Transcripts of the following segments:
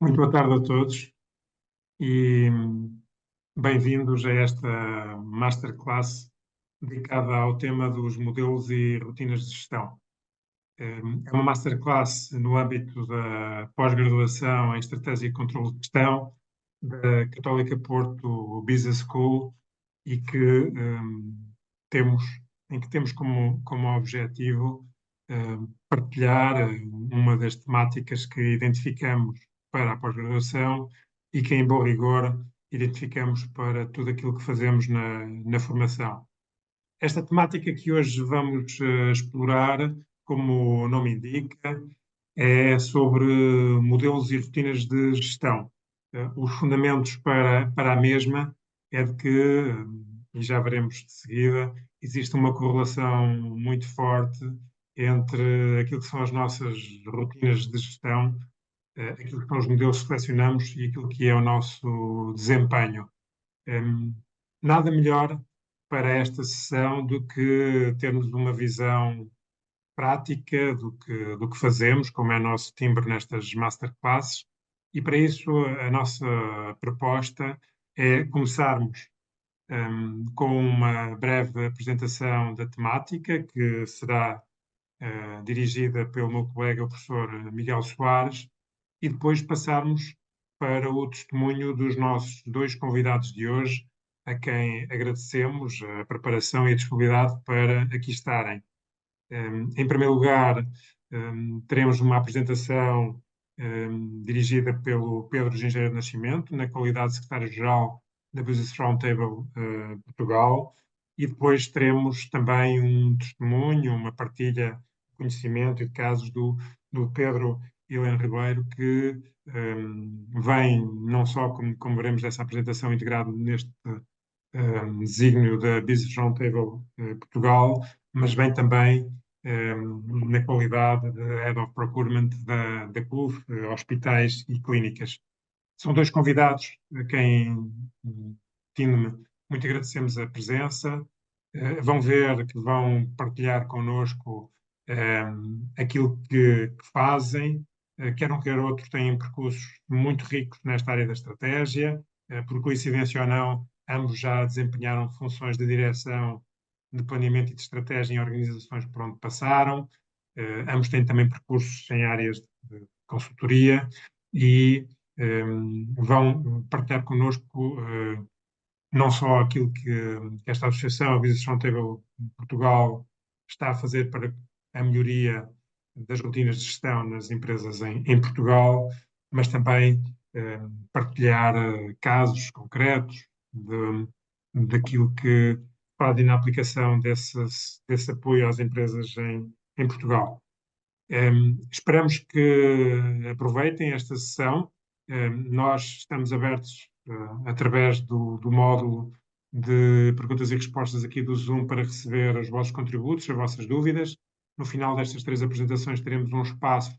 Muito boa tarde a todos e bem-vindos a esta masterclass dedicada ao tema dos modelos e rotinas de gestão. É uma masterclass no âmbito da pós-graduação em Estratégia e Controlo de Gestão da Católica Porto Business School e temos, em que temos como objetivo partilhar uma das temáticas que identificamos para a pós-graduação e que, em bom rigor, identificamos para tudo aquilo que fazemos na formação. Esta temática que hoje vamos explorar, como o nome indica, é sobre modelos e rotinas de gestão. Os fundamentos para a mesma é de que, e já veremos de seguida, existe uma correlação muito forte entre aquilo que são as nossas rotinas de gestão, aquilo que são os modelos que selecionamos e aquilo que é o nosso desempenho. Nada melhor para esta sessão do que termos uma visão prática do que fazemos, como é nosso timbre nestas masterclasses, e para isso a nossa proposta é começarmos com uma breve apresentação da temática, que será dirigida pelo meu colega, o professor Miguel Soares, e depois passarmos para o testemunho dos nossos dois convidados de hoje, a quem agradecemos a preparação e a disponibilidade para aqui estarem. Em primeiro lugar, teremos uma apresentação dirigida pelo Pedro Gingeiro Nascimento, na qualidade de secretário-geral da Business Roundtable Portugal, e depois teremos também um testemunho, uma partilha de conhecimento e de casos do Pedro Helena Ribeiro, que vem não só, como veremos dessa apresentação, integrado neste desígnio da Business Roundtable Portugal, mas vem também na qualidade de Head of Procurement da CUF, hospitais e clínicas. São dois convidados a quem, Tino-me, muito agradecemos a presença. Vão ver que vão partilhar connosco aquilo que fazem. Quer um, quer outro, têm percursos muito ricos nesta área da estratégia. Por coincidência ou não, ambos já desempenharam funções de direção de planeamento e de estratégia em organizações por onde passaram. Ambos têm também percursos em áreas de consultoria e vão partilhar connosco não só aquilo que esta associação, a Business Roundtable Portugal, está a fazer para a melhoria das rotinas de gestão nas empresas em Portugal, mas também partilhar casos concretos daquilo que fazem na aplicação desse apoio às empresas em Portugal. Esperamos que aproveitem esta sessão. Nós estamos abertos, através do módulo de perguntas e respostas aqui do Zoom, para receber os vossos contributos, as vossas dúvidas. No final destas três apresentações teremos um espaço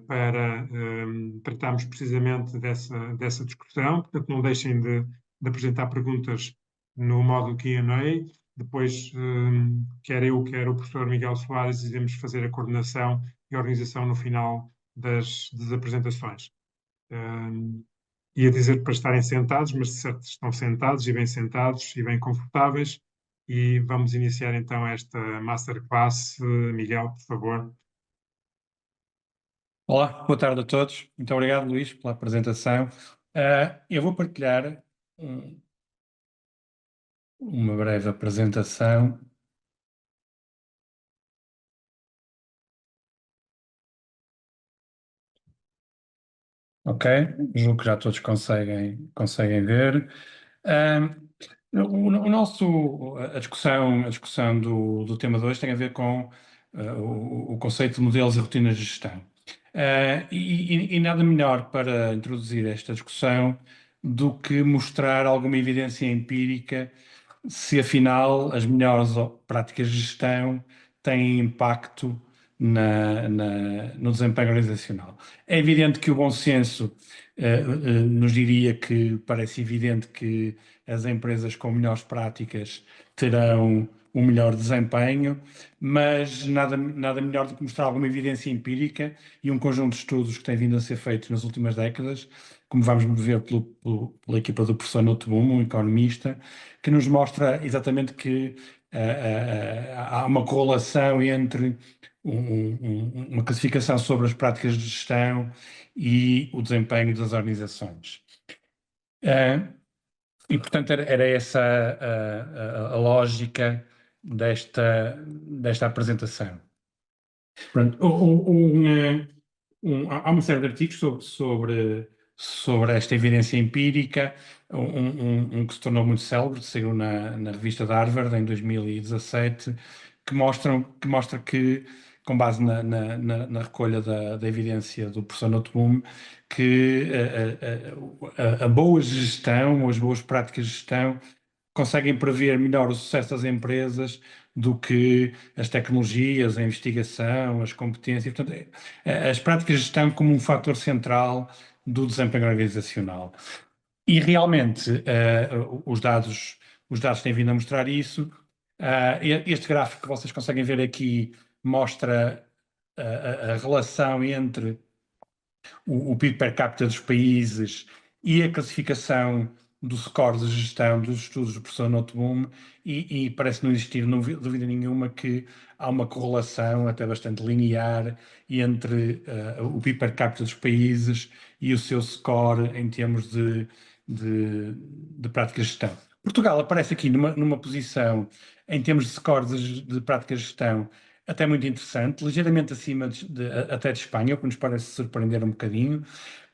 para tratarmos precisamente dessa discussão. Portanto, não deixem de apresentar perguntas no módulo Q&A. Depois, quer eu, quer o professor Miguel Soares, iremos fazer a coordenação e a organização no final das apresentações. Ia dizer para estarem sentados, mas de certo estão sentados e bem confortáveis. E vamos iniciar então esta masterclass. Miguel, por favor. Olá, boa tarde a todos. Muito obrigado, Luís, pela apresentação. Eu vou partilhar uma breve apresentação. Ok, julgo que já todos conseguem ver. A discussão do tema de hoje tem a ver com o conceito de modelos e rotinas de gestão. E nada melhor para introduzir esta discussão do que mostrar alguma evidência empírica se afinal as melhores práticas de gestão têm impacto no desempenho organizacional. É evidente que o bom senso nos diria que parece evidente que as empresas com melhores práticas terão o melhor desempenho, mas nada melhor do que mostrar alguma evidência empírica e um conjunto de estudos que tem vindo a ser feitos nas últimas décadas, como vamos ver pela equipa do professor Noteboom, um economista, que nos mostra exatamente que há uma correlação entre uma classificação sobre as práticas de gestão e o desempenho das organizações. E, portanto, era essa a lógica desta apresentação. Pronto, há uma série de artigos sobre esta evidência empírica, que se tornou muito célebre, saiu na revista de Harvard em 2017, que mostra que, com base na recolha da evidência do professor Noteboom, que a boa gestão, ou as boas práticas de gestão, conseguem prever melhor o sucesso das empresas do que as tecnologias, a investigação, as competências. Portanto, as práticas de gestão como um fator central do desempenho organizacional. E realmente os dados têm vindo a mostrar isso. Este gráfico que vocês conseguem ver aqui mostra a relação entre o PIB per capita dos países e a classificação do score de gestão dos estudos do professor Noteboom, e parece não existir dúvida nenhuma que há uma correlação até bastante linear entre o PIB per capita dos países e o seu score em termos de práticas de gestão. Portugal aparece aqui numa posição, em termos de score de práticas de gestão, até muito interessante, ligeiramente acima até de Espanha, o que nos parece surpreender um bocadinho,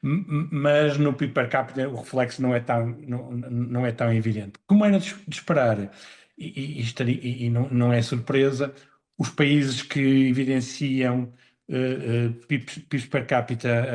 mas no PIB per capita o reflexo não é tão evidente. Como era de esperar, e não é surpresa, os países que evidenciam PIBs per capita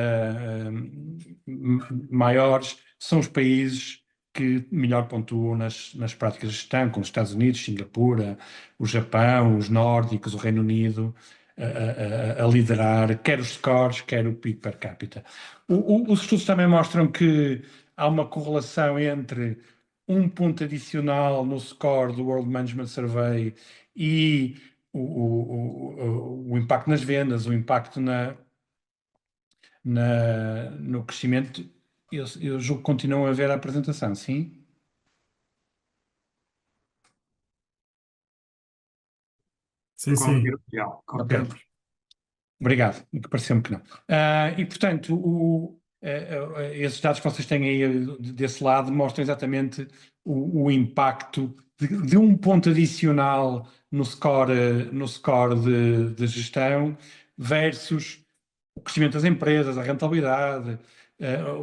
maiores são os países que melhor pontuam nas práticas de gestão, como os Estados Unidos, Singapura, o Japão, os nórdicos, o Reino Unido, a liderar quer os scores, quer o PIB per capita. Os estudos também mostram que há uma correlação entre um ponto adicional no score do World Management Survey e o impacto nas vendas, o impacto no crescimento. Eu julgo que continuam a ver a apresentação, sim? Sim, sim. Ok. Obrigado, que pareceu-me que não. E, portanto, esses dados que vocês têm aí desse lado mostram exatamente o impacto de um ponto adicional no score de gestão versus o crescimento das empresas, a rentabilidade,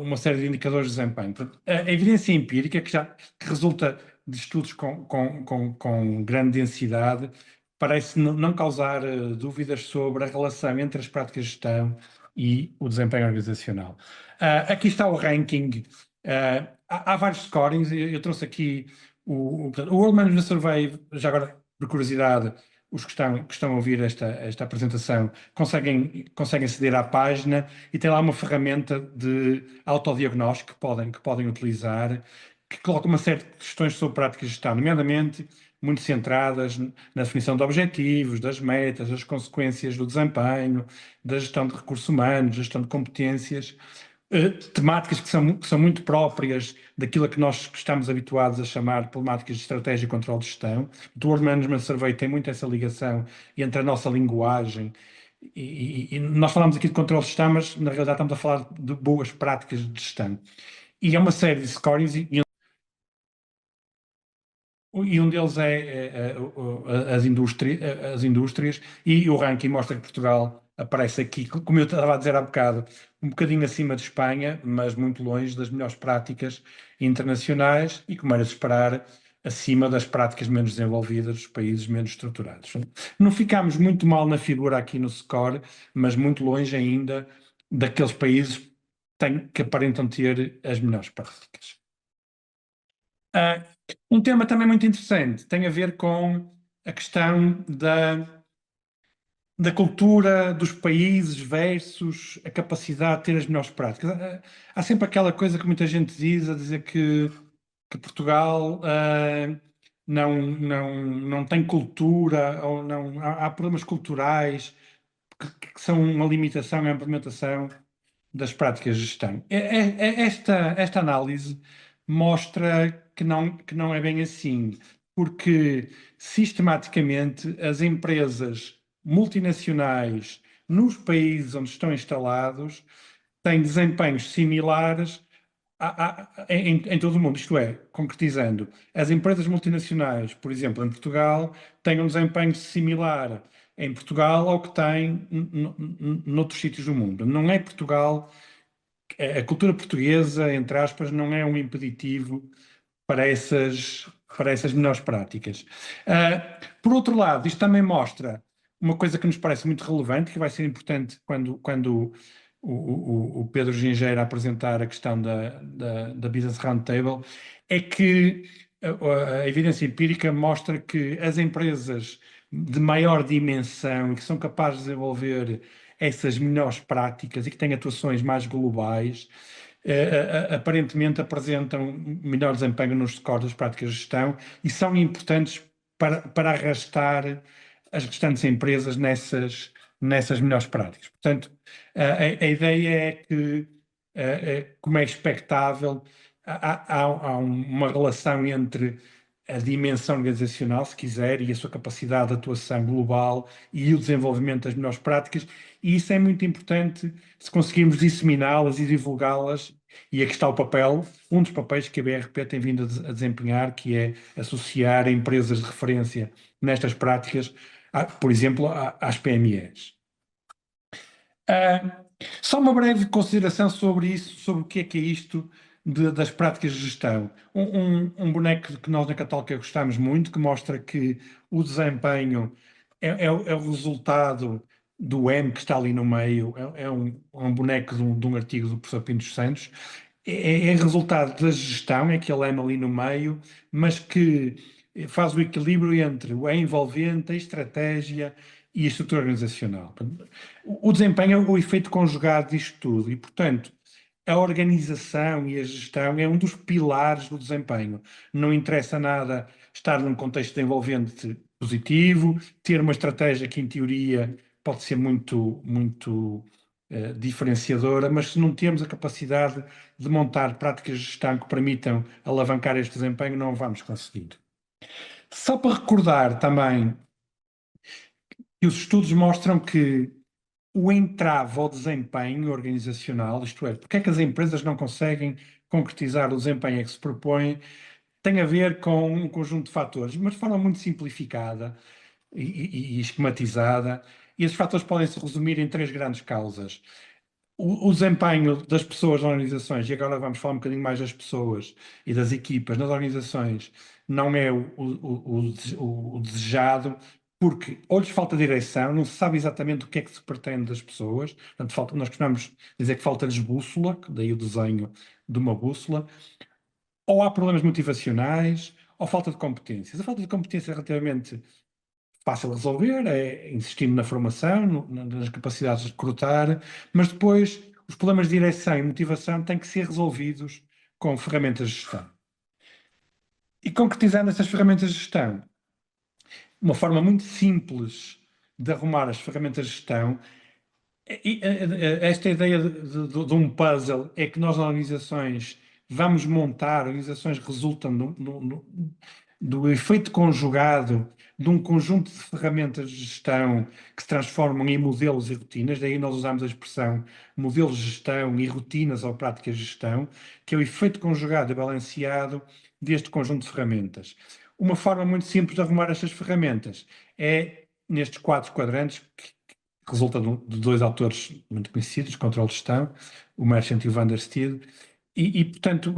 uma série de indicadores de desempenho. Portanto, a evidência empírica, que resulta de estudos com grande densidade, parece não causar dúvidas sobre a relação entre as práticas de gestão e o desempenho organizacional. Aqui está o ranking. Há vários scorings. Eu trouxe aqui portanto, o World Management Survey, já agora, por curiosidade, os que estão a ouvir esta apresentação conseguem aceder à página e tem lá uma ferramenta de autodiagnóstico que podem utilizar, que coloca uma série de questões sobre práticas de gestão, nomeadamente muito centradas na definição de objetivos, das metas, das consequências do desempenho, da gestão de recursos humanos, da gestão de competências, temáticas que são muito próprias daquilo a que nós estamos habituados a chamar problemáticas de estratégia e controle de gestão. O World Management Survey tem muito essa ligação entre a nossa linguagem e nós falamos aqui de controle de gestão, mas na realidade estamos a falar de boas práticas de gestão. E é uma série de scores e um deles as indústrias, e o ranking mostra que Portugal aparece aqui, como eu estava a dizer há bocado, um bocadinho acima de Espanha, mas muito longe das melhores práticas internacionais e, como era de esperar, acima das práticas menos desenvolvidas dos países menos estruturados. Não ficámos muito mal na figura aqui no score, mas muito longe ainda daqueles países que aparentam ter as melhores práticas. Um tema também muito interessante tem a ver com a questão da cultura dos países versus a capacidade de ter as melhores práticas. Há sempre aquela coisa que muita gente diz, a dizer que Portugal não tem cultura, ou não, há problemas culturais que são uma limitação à implementação das práticas de gestão. Esta análise mostra que não é bem assim, porque sistematicamente as empresas multinacionais nos países onde estão instalados têm desempenhos similares em todo o mundo. Isto é, concretizando, as empresas multinacionais, por exemplo, em Portugal, têm um desempenho similar em Portugal ao que têm noutros sítios do mundo. Não é Portugal, a cultura portuguesa, entre aspas, não é um impeditivo para essas melhores práticas. Por outro lado, isto também mostra uma coisa que nos parece muito relevante, que vai ser importante quando o Pedro Gingeira apresentar a questão da Business Roundtable, é que a evidência empírica mostra que as empresas de maior dimensão e que são capazes de desenvolver essas melhores práticas e que têm atuações mais globais, aparentemente apresentam melhor desempenho nos scores das práticas de gestão e são importantes para arrastar as restantes empresas nessas melhores práticas. Portanto, a ideia é que, como é expectável, há uma relação entre a dimensão organizacional, se quiser, e a sua capacidade de atuação global e o desenvolvimento das melhores práticas, e isso é muito importante se conseguirmos disseminá-las e divulgá-las, e aqui está o papel, um dos papéis que a BRP tem vindo a desempenhar, que é associar empresas de referência nestas práticas, por exemplo, às PMEs. Só uma breve consideração sobre isso, sobre o que é isto das práticas de gestão. Um boneco que nós na Católica gostamos muito, que mostra que o desempenho é o resultado do M que está ali no meio, um boneco de um artigo do professor Pinto dos Santos, é resultado da gestão, é aquele M ali no meio, mas que faz o equilíbrio entre o envolvente, a estratégia e a estrutura organizacional. O desempenho é o efeito conjugado disto tudo e, portanto, a organização e a gestão é um dos pilares do desempenho. Não interessa nada estar num contexto de envolvente positivo, ter uma estratégia que, em teoria, pode ser muito diferenciadora, mas se não temos a capacidade de montar práticas de gestão que permitam alavancar este desempenho, não vamos conseguir. Só para recordar também que os estudos mostram que o entrave ao desempenho organizacional, isto é, porque é que as empresas não conseguem concretizar o desempenho a que se propõem, tem a ver com um conjunto de fatores, mas de forma muito simplificada e esquematizada, e esses fatores podem se resumir em três grandes causas. O desempenho das pessoas nas organizações, e agora vamos falar um bocadinho mais das pessoas e das equipas nas organizações, não é o desejado, porque ou lhes falta direção, não se sabe exatamente o que é que se pretende das pessoas, portanto, nós costumamos dizer que falta-lhes bússola, daí o desenho de uma bússola, ou há problemas motivacionais, ou falta de competências. A falta de competência é relativamente fácil de resolver, é insistindo na formação, nas capacidades de recrutar, mas depois os problemas de direção e motivação têm que ser resolvidos com ferramentas de gestão. E concretizando essas ferramentas de gestão, uma forma muito simples de arrumar as ferramentas de gestão, esta ideia de um puzzle é que nós, nas organizações, vamos montar, organizações resultam do efeito conjugado de um conjunto de ferramentas de gestão que se transformam em modelos e rotinas, daí nós usamos a expressão modelos de gestão e rotinas ou práticas de gestão, que é o efeito conjugado e balanceado deste conjunto de ferramentas. Uma forma muito simples de arrumar estas ferramentas é nestes 4 quadrantes que resulta de dois autores muito conhecidos, Controle de Gestão, o Merchant e o Van der Steed, portanto,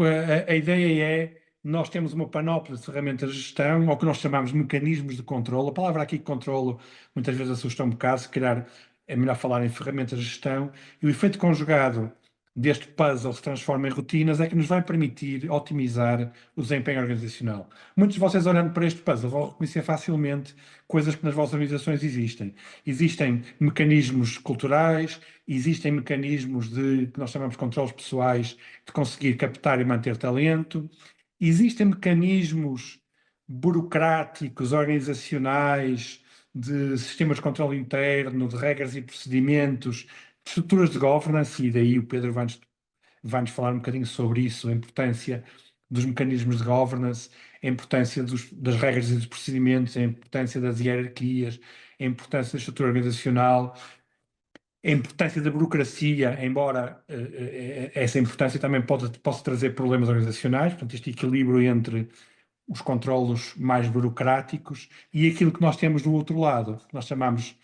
a ideia é nós temos uma panóplia de ferramentas de gestão, ou que nós chamamos de mecanismos de controle. A palavra aqui, controlo, muitas vezes assusta um bocado, se calhar é melhor falar em ferramentas de gestão, e o efeito conjugado deste puzzle se transforma em rotinas é que nos vai permitir otimizar o desempenho organizacional. Muitos de vocês, olhando para este puzzle, vão reconhecer facilmente coisas que nas vossas organizações existem. Existem mecanismos culturais, existem mecanismos que nós chamamos de controles pessoais, de conseguir captar e manter talento, existem mecanismos burocráticos, organizacionais, de sistemas de controle interno, de regras e procedimentos, de estruturas de governance, e daí o Pedro vai-nos falar um bocadinho sobre isso, a importância dos mecanismos de governance, a importância das regras e dos procedimentos, a importância das hierarquias, a importância da estrutura organizacional, a importância da burocracia, embora essa importância também possa trazer problemas organizacionais, portanto, este equilíbrio entre os controlos mais burocráticos e aquilo que nós temos do outro lado, que nós chamamos,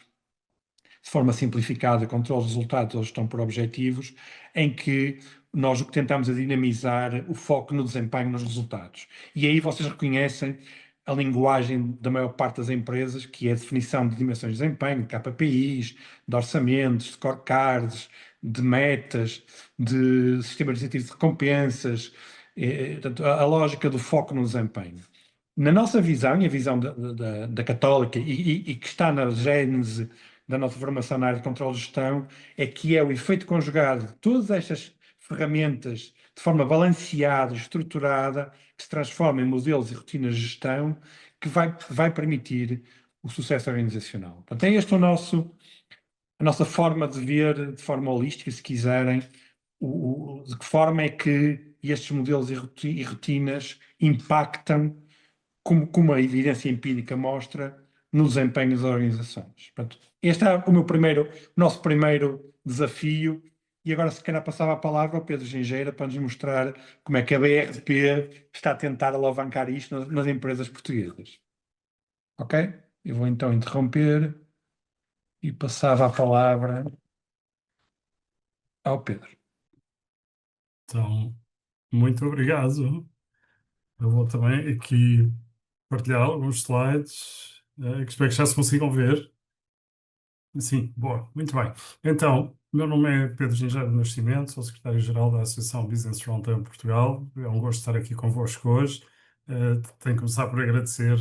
de forma simplificada, controle de resultados ou gestão por objetivos, em que nós o que tentamos é dinamizar o foco no desempenho, nos resultados. E aí vocês reconhecem a linguagem da maior parte das empresas, que é a definição de dimensões de desempenho, de KPIs, de orçamentos, de scorecards, de metas, de sistemas de incentivo de recompensas, portanto, a lógica do foco no desempenho. Na nossa visão, e a visão da Católica, e que está na gênese da nossa formação na área de controle de gestão, é que é o efeito conjugado de todas estas ferramentas de forma balanceada, estruturada, que se transforma em modelos e rotinas de gestão, que vai permitir o sucesso organizacional. Portanto, é este a nossa forma de ver, de forma holística, se quiserem, de que forma é que estes modelos e rotinas impactam, como a evidência empírica mostra, no desempenho das organizações. Portanto, este é o nosso primeiro desafio. E agora, se calhar, passava a palavra ao Pedro Gingeira para nos mostrar como é que a BRP está a tentar alavancar isto nas empresas portuguesas. Ok? Eu vou então interromper e passava a palavra ao Pedro. Então, muito obrigado. Eu vou também aqui partilhar alguns slides, que espero que já se consigam ver. Sim, boa, muito bem. Então, meu nome é Pedro Gingeiro do Nascimento, sou secretário-geral da Associação Business Roundtable Portugal. É um gosto estar aqui convosco hoje. Tenho que começar por agradecer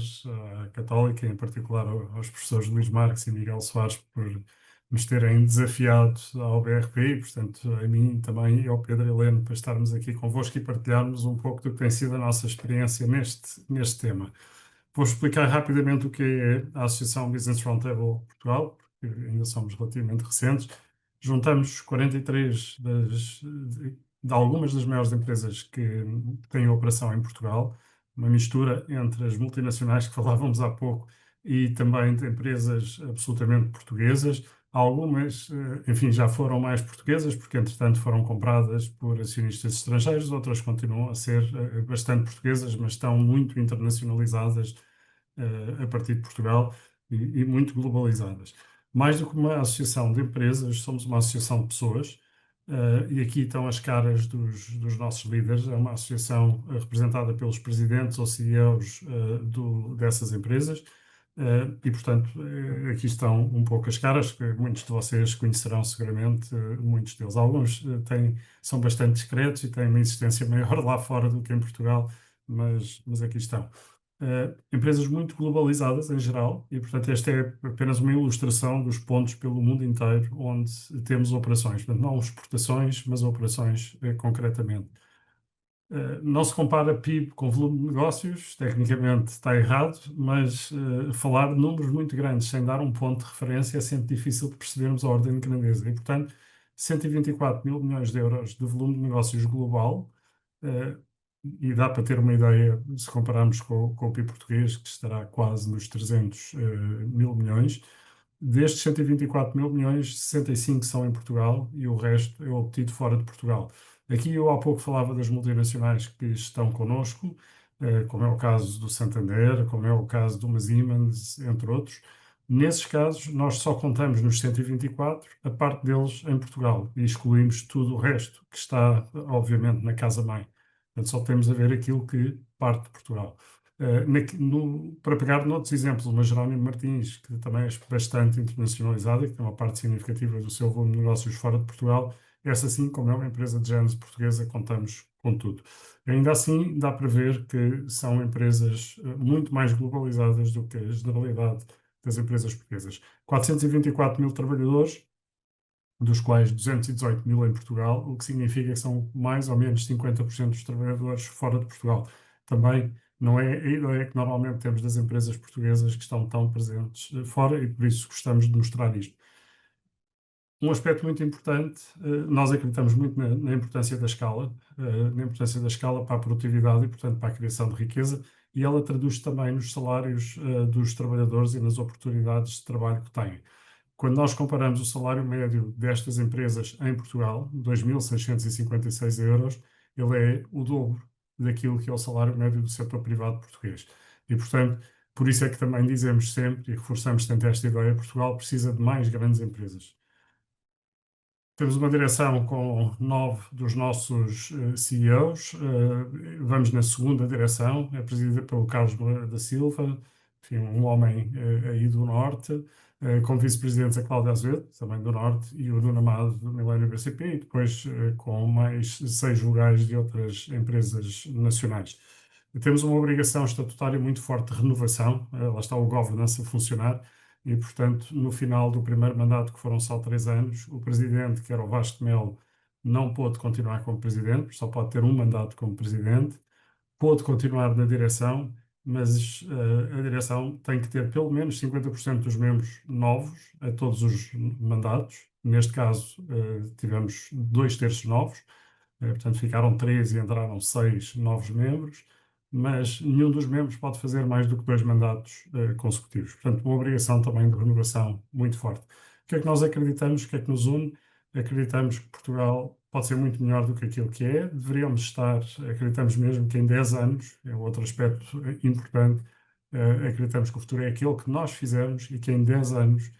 à Católica, em particular aos professores Luís Marques e Miguel Soares, por nos terem desafiado ao BRP e, portanto, a mim também e ao Pedro Heleno, para estarmos aqui convosco e partilharmos um pouco do que tem sido a nossa experiência neste tema. Vou explicar rapidamente o que é a Associação Business Roundtable Portugal, porque ainda somos relativamente recentes. Juntamos 43 de algumas das maiores empresas que têm operação em Portugal, uma mistura entre as multinacionais que falávamos há pouco e também de empresas absolutamente portuguesas. Algumas, enfim, já foram mais portuguesas, porque entretanto foram compradas por acionistas estrangeiros, outras continuam a ser bastante portuguesas, mas estão muito internacionalizadas a partir de Portugal e muito globalizadas. Mais do que uma associação de empresas, somos uma associação de pessoas, e aqui estão as caras dos nossos líderes. É uma associação representada pelos presidentes ou CEOs dessas empresas. E, portanto, aqui estão um pouco as caras, que muitos de vocês conhecerão seguramente, muitos deles. Alguns são bastante discretos e têm uma existência maior lá fora do que em Portugal, mas aqui estão. Empresas muito globalizadas em geral, e, portanto, esta é apenas uma ilustração dos pontos pelo mundo inteiro onde temos operações. Portanto, não exportações, mas operações concretamente. Não se compara PIB com volume de negócios, tecnicamente está errado, mas falar de números muito grandes sem dar um ponto de referência é sempre difícil de percebermos a ordem de grandeza. E, portanto, 124 mil milhões de euros de volume de negócios global, e dá para ter uma ideia, se compararmos com o PIB português, que estará quase nos 300 mil milhões. Destes 124 mil milhões, 65 são em Portugal e o resto é obtido fora de Portugal. Aqui eu há pouco falava das multinacionais que estão connosco, como é o caso do Santander, como é o caso do Siemens, entre outros. Nesses casos, nós só contamos nos 124 a parte deles em Portugal e excluímos tudo o resto, que está, obviamente, na casa-mãe. Portanto, só temos a ver aquilo que parte de Portugal. Para pegar noutros exemplos, uma Jerónimo Martins, que também é bastante internacionalizada e que tem uma parte significativa do seu volume de negócios fora de Portugal, essa sim, como é uma empresa de género portuguesa, contamos com tudo. Ainda assim, dá para ver que são empresas muito mais globalizadas do que a generalidade das empresas portuguesas. 424 mil trabalhadores, dos quais 218 mil em Portugal, o que significa que são mais ou menos 50% dos trabalhadores fora de Portugal. Também Não é a ideia que normalmente temos das empresas portuguesas que estão tão presentes fora e por isso gostamos de mostrar isto. Um aspecto muito importante, nós acreditamos muito na importância da escala, na importância da escala para a produtividade e, portanto, para a criação de riqueza, e ela traduz também nos salários dos trabalhadores e nas oportunidades de trabalho que têm. Quando nós comparamos o salário médio destas empresas em Portugal, 2.656 euros, ele é o dobro daquilo que é o salário médio do setor privado português. E, portanto, por isso é que também dizemos sempre e reforçamos tanto esta ideia, Portugal precisa de mais grandes empresas. Temos uma direção com 9 dos nossos CEOs. Vamos na segunda direção, é presidida pelo Carlos Moreira da Silva, enfim, um homem aí do Norte, com vice-presidentes a Cláudia Azevedo, também do Norte, e o Nuno Amado do Milênio BCP, e depois com mais 6 vogais de outras empresas nacionais. Temos uma obrigação estatutária muito forte de renovação, lá está o governance a funcionar, e, portanto, no final do primeiro mandato, que foram só 3 anos, o presidente, que era o Vasco de Melo, não pôde continuar como presidente, só pode ter um mandato como presidente, pôde continuar na direção, mas a direção tem que ter pelo menos 50% dos membros novos a todos os mandatos. Neste caso, tivemos 2/3 novos, portanto, ficaram 3 e entraram 6 novos membros, mas nenhum dos membros pode fazer mais do que 2 mandatos consecutivos. Portanto, uma obrigação também de renovação muito forte. O que é que nós acreditamos? O que é que nos une? Acreditamos que Portugal pode ser muito melhor do que aquilo que é. Deveríamos estar, acreditamos mesmo que em 10 anos, é outro aspecto importante, acreditamos que o futuro é aquele que nós fizemos e que em 10 anos,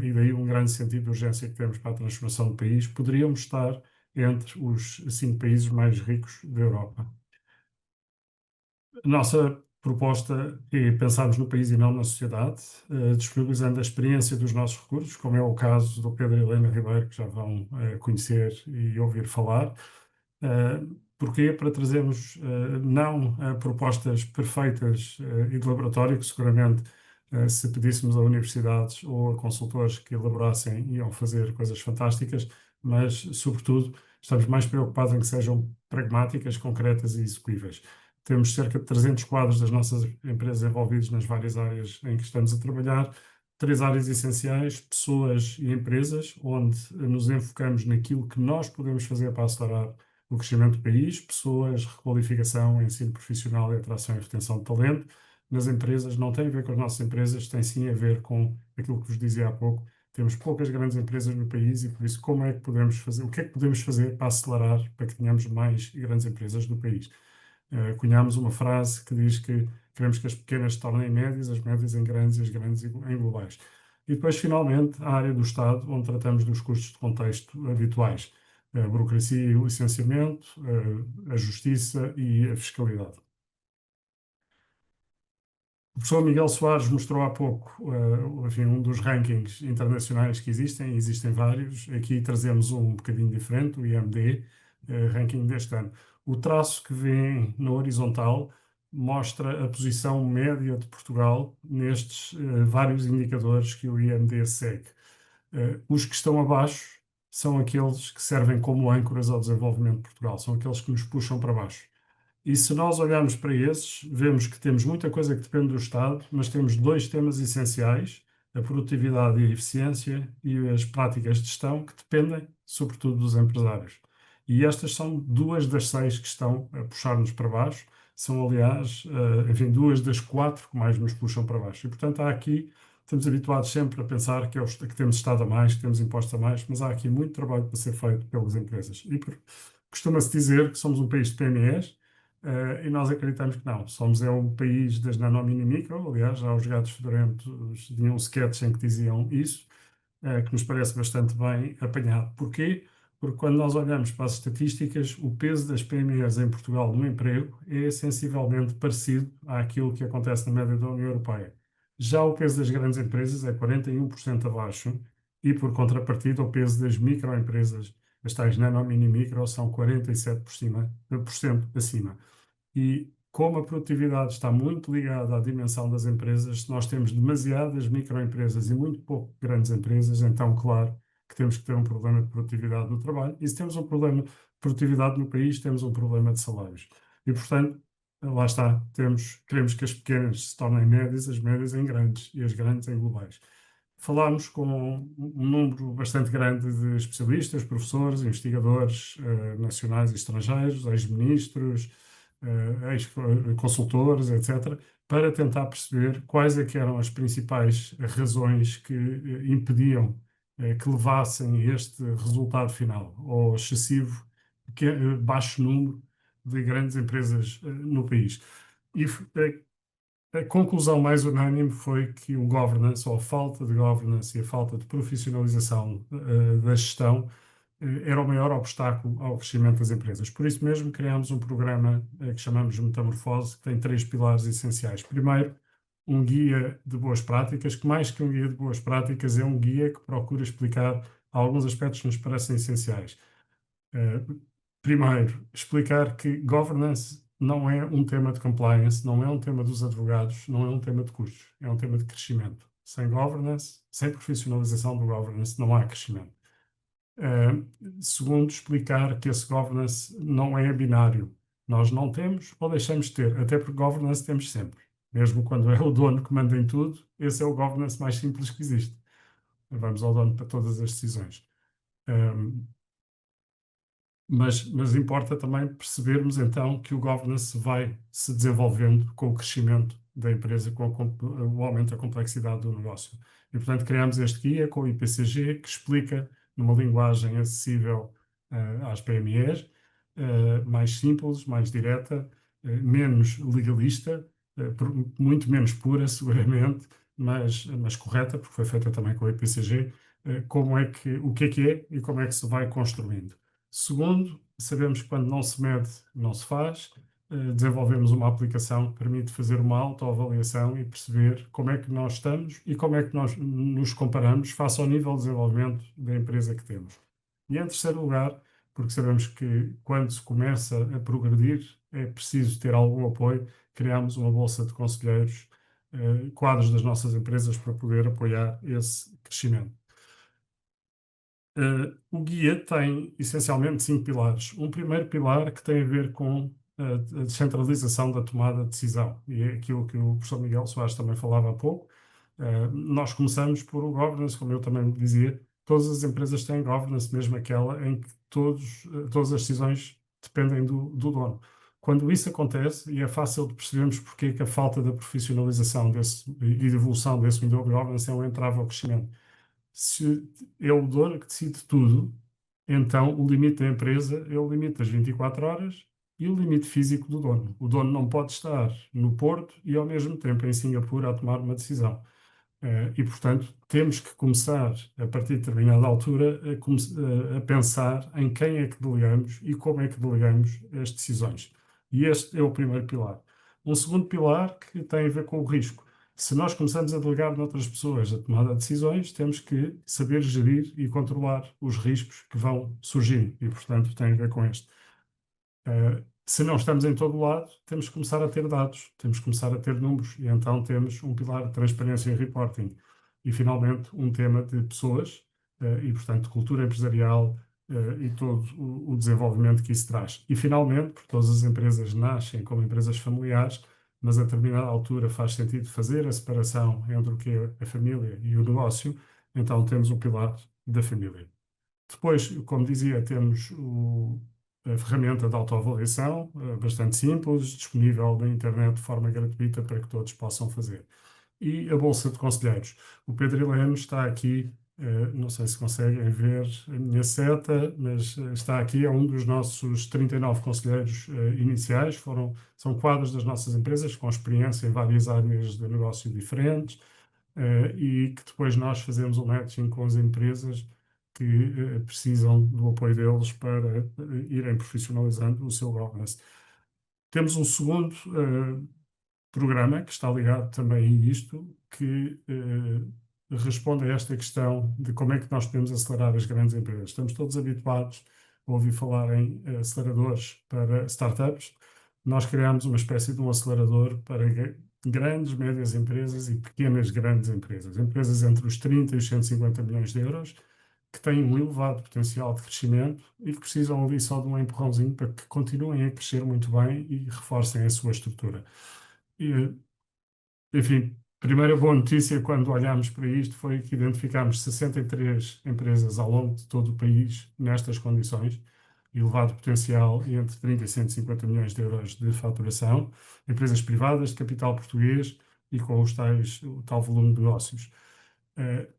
e daí um grande sentido de urgência que temos para a transformação do país, poderíamos estar entre os 5 países mais ricos da Europa. A nossa proposta é pensarmos no país e não na sociedade, disponibilizando a experiência dos nossos recursos, como é o caso do Pedro e Helena Ribeiro, que já vão conhecer e ouvir falar. Porquê? Para trazermos não propostas perfeitas e de laboratório, que seguramente se pedíssemos a universidades ou a consultores que elaborassem, iam fazer coisas fantásticas, mas, sobretudo, estamos mais preocupados em que sejam pragmáticas, concretas e execuíveis. Temos cerca de 300 quadros das nossas empresas envolvidos nas várias áreas em que estamos a trabalhar. 3 áreas essenciais: pessoas e empresas, onde nos enfocamos naquilo que nós podemos fazer para acelerar o crescimento do país: pessoas, requalificação, ensino profissional e atração e retenção de talento. Nas empresas, não tem a ver com as nossas empresas, tem sim a ver com aquilo que vos dizia há pouco. Temos poucas grandes empresas no país e, por isso, como é que podemos fazer, o que é que podemos fazer para acelerar, para que tenhamos mais grandes empresas no país? Cunhámos uma frase que diz que queremos que as pequenas se tornem médias, as médias em grandes e as grandes em globais. E depois, finalmente, a área do Estado, onde tratamos dos custos de contexto habituais: a burocracia e o licenciamento, a justiça e a fiscalidade. O professor Miguel Soares mostrou há pouco, enfim, um dos rankings internacionais que existem vários. Aqui trazemos um bocadinho diferente, o IMD, ranking deste ano. O traço que vem na horizontal mostra a posição média de Portugal nestes vários indicadores que o IMD segue. Os que estão abaixo são aqueles que servem como âncoras ao desenvolvimento de Portugal, são aqueles que nos puxam para baixo. E se nós olharmos para esses, vemos que temos muita coisa que depende do Estado, mas temos 2 temas essenciais: a produtividade e a eficiência, e as práticas de gestão, que dependem, sobretudo, dos empresários. E estas são 2 das 6 que estão a puxar-nos para baixo. São, aliás, enfim, 2 das 4 que mais nos puxam para baixo. E, portanto, há aqui, estamos habituados sempre a pensar que temos Estado a mais, que temos impostos a mais, mas há aqui muito trabalho para ser feito pelas empresas. E costuma-se dizer que somos um país de PMEs. E nós acreditamos que não. Somos um país das nanomini micro. Aliás, já os gatos fedorentos tinham um sketch em que diziam isso, que nos parece bastante bem apanhado. Porquê? Porque quando nós olhamos para as estatísticas, o peso das PMEs em Portugal no emprego é sensivelmente parecido àquilo que acontece na média da União Europeia. Já o peso das grandes empresas é 41% abaixo e, por contrapartida, o peso das microempresas, as tais nanomini micro, são 47% acima. E como a produtividade está muito ligada à dimensão das empresas, se nós temos demasiadas microempresas e muito pouco grandes empresas, então, claro, que temos que ter um problema de produtividade no trabalho. E se temos um problema de produtividade no país, temos um problema de salários. E, portanto, lá está, queremos que as pequenas se tornem médias, as médias em grandes e as grandes em globais. Falámos com um número bastante grande de especialistas, professores, investigadores nacionais e estrangeiros, ex-ministros, ex-consultores, etc., para tentar perceber quais é que eram as principais razões que impediam que levassem este resultado final, ao excessivo, baixo número de grandes empresas no país. E a conclusão mais unânime foi que o governance, ou a falta de governance e a falta de profissionalização da gestão, era o maior obstáculo ao crescimento das empresas. Por isso mesmo, criámos um programa que chamamos de Metamorfose, que tem 3 pilares essenciais. Primeiro, um guia de boas práticas, que mais que um guia de boas práticas, é um guia que procura explicar alguns aspectos que nos parecem essenciais. Primeiro, explicar que governance não é um tema de compliance, não é um tema dos advogados, não é um tema de custos, é um tema de crescimento. Sem governance, sem profissionalização do governance, não há crescimento. Segundo, explicar que esse governance não é binário. Nós não temos ou deixamos de ter, até porque governance temos sempre. Mesmo quando é o dono que manda em tudo, esse é o governance mais simples que existe. Vamos ao dono para todas as decisões. Mas importa também percebermos então que o governance vai se desenvolvendo com o crescimento da empresa, com o aumento da complexidade do negócio. E, portanto, criamos este guia com o IPCG que explica numa linguagem acessível às PMEs, mais simples, mais direta, menos legalista, muito menos pura, seguramente, mas correta, porque foi feita também com o IPCG, o que é e como é que se vai construindo. Segundo, sabemos que quando não se mede, não se faz. Desenvolvemos uma aplicação que permite fazer uma autoavaliação e perceber como é que nós estamos e como é que nós nos comparamos face ao nível de desenvolvimento da empresa que temos. E em terceiro lugar, porque sabemos que quando se começa a progredir é preciso ter algum apoio, criamos uma bolsa de conselheiros, quadros das nossas empresas para poder apoiar esse crescimento. O guia tem essencialmente 5 pilares. Um primeiro pilar que tem a ver com a descentralização da tomada de decisão, e é aquilo que o professor Miguel Soares também falava há pouco. Nós começamos por o governance, como eu também dizia, todas as empresas têm governance, mesmo aquela em que todas as decisões dependem do dono. Quando isso acontece, e é fácil de percebermos porque é que a falta da profissionalização e de evolução desse modelo de governance é um entrave ao crescimento. Se é o dono que decide tudo, então o limite da empresa é o limite das 24 horas e o limite físico do dono. O dono não pode estar no Porto e ao mesmo tempo em Singapura a tomar uma decisão. E, portanto, temos que começar, a partir de determinada altura, a pensar em quem é que delegamos e como é que delegamos as decisões. E este é o primeiro pilar. Um segundo pilar que tem a ver com o risco. Se nós começamos a delegar noutras pessoas a tomada de decisões, temos que saber gerir e controlar os riscos que vão surgindo e, portanto, tem a ver com este. Se não estamos em todo lado, temos que começar a ter dados, temos que começar a ter números e então temos um pilar de transparência e reporting. E, finalmente, um tema de pessoas e, portanto, cultura empresarial e todo o desenvolvimento que isso traz. E, finalmente, porque todas as empresas nascem como empresas familiares, mas a determinada altura faz sentido fazer a separação entre o que é a família e o negócio, então temos o pilar da família. Depois, como dizia, temos a ferramenta de autoavaliação, bastante simples, disponível na internet de forma gratuita para que todos possam fazer. E a Bolsa de Conselheiros. O Pedro Heleno está aqui, não sei se conseguem ver a minha seta, mas está aqui, é um dos nossos 39 conselheiros iniciais, são quadros das nossas empresas com experiência em várias áreas de negócio diferentes e que depois nós fazemos um matching com as empresas que precisam do apoio deles para irem profissionalizando o seu governance. Temos um segundo programa que está ligado também a isto, que responde a esta questão de como é que nós podemos acelerar as grandes empresas. Estamos todos habituados a ouvir falar em aceleradores para startups. Nós criamos uma espécie de um acelerador para grandes, médias empresas e pequenas, grandes empresas. Empresas entre os 30 e os 150 milhões de euros, que têm um elevado potencial de crescimento e que precisam ali só de um empurrãozinho para que continuem a crescer muito bem e reforcem a sua estrutura. E, enfim, primeira boa notícia quando olhámos para isto foi que identificámos 63 empresas ao longo de todo o país nestas condições, elevado potencial entre 30 e 150 milhões de euros de faturação, empresas privadas de capital português e com o tal volume de negócios.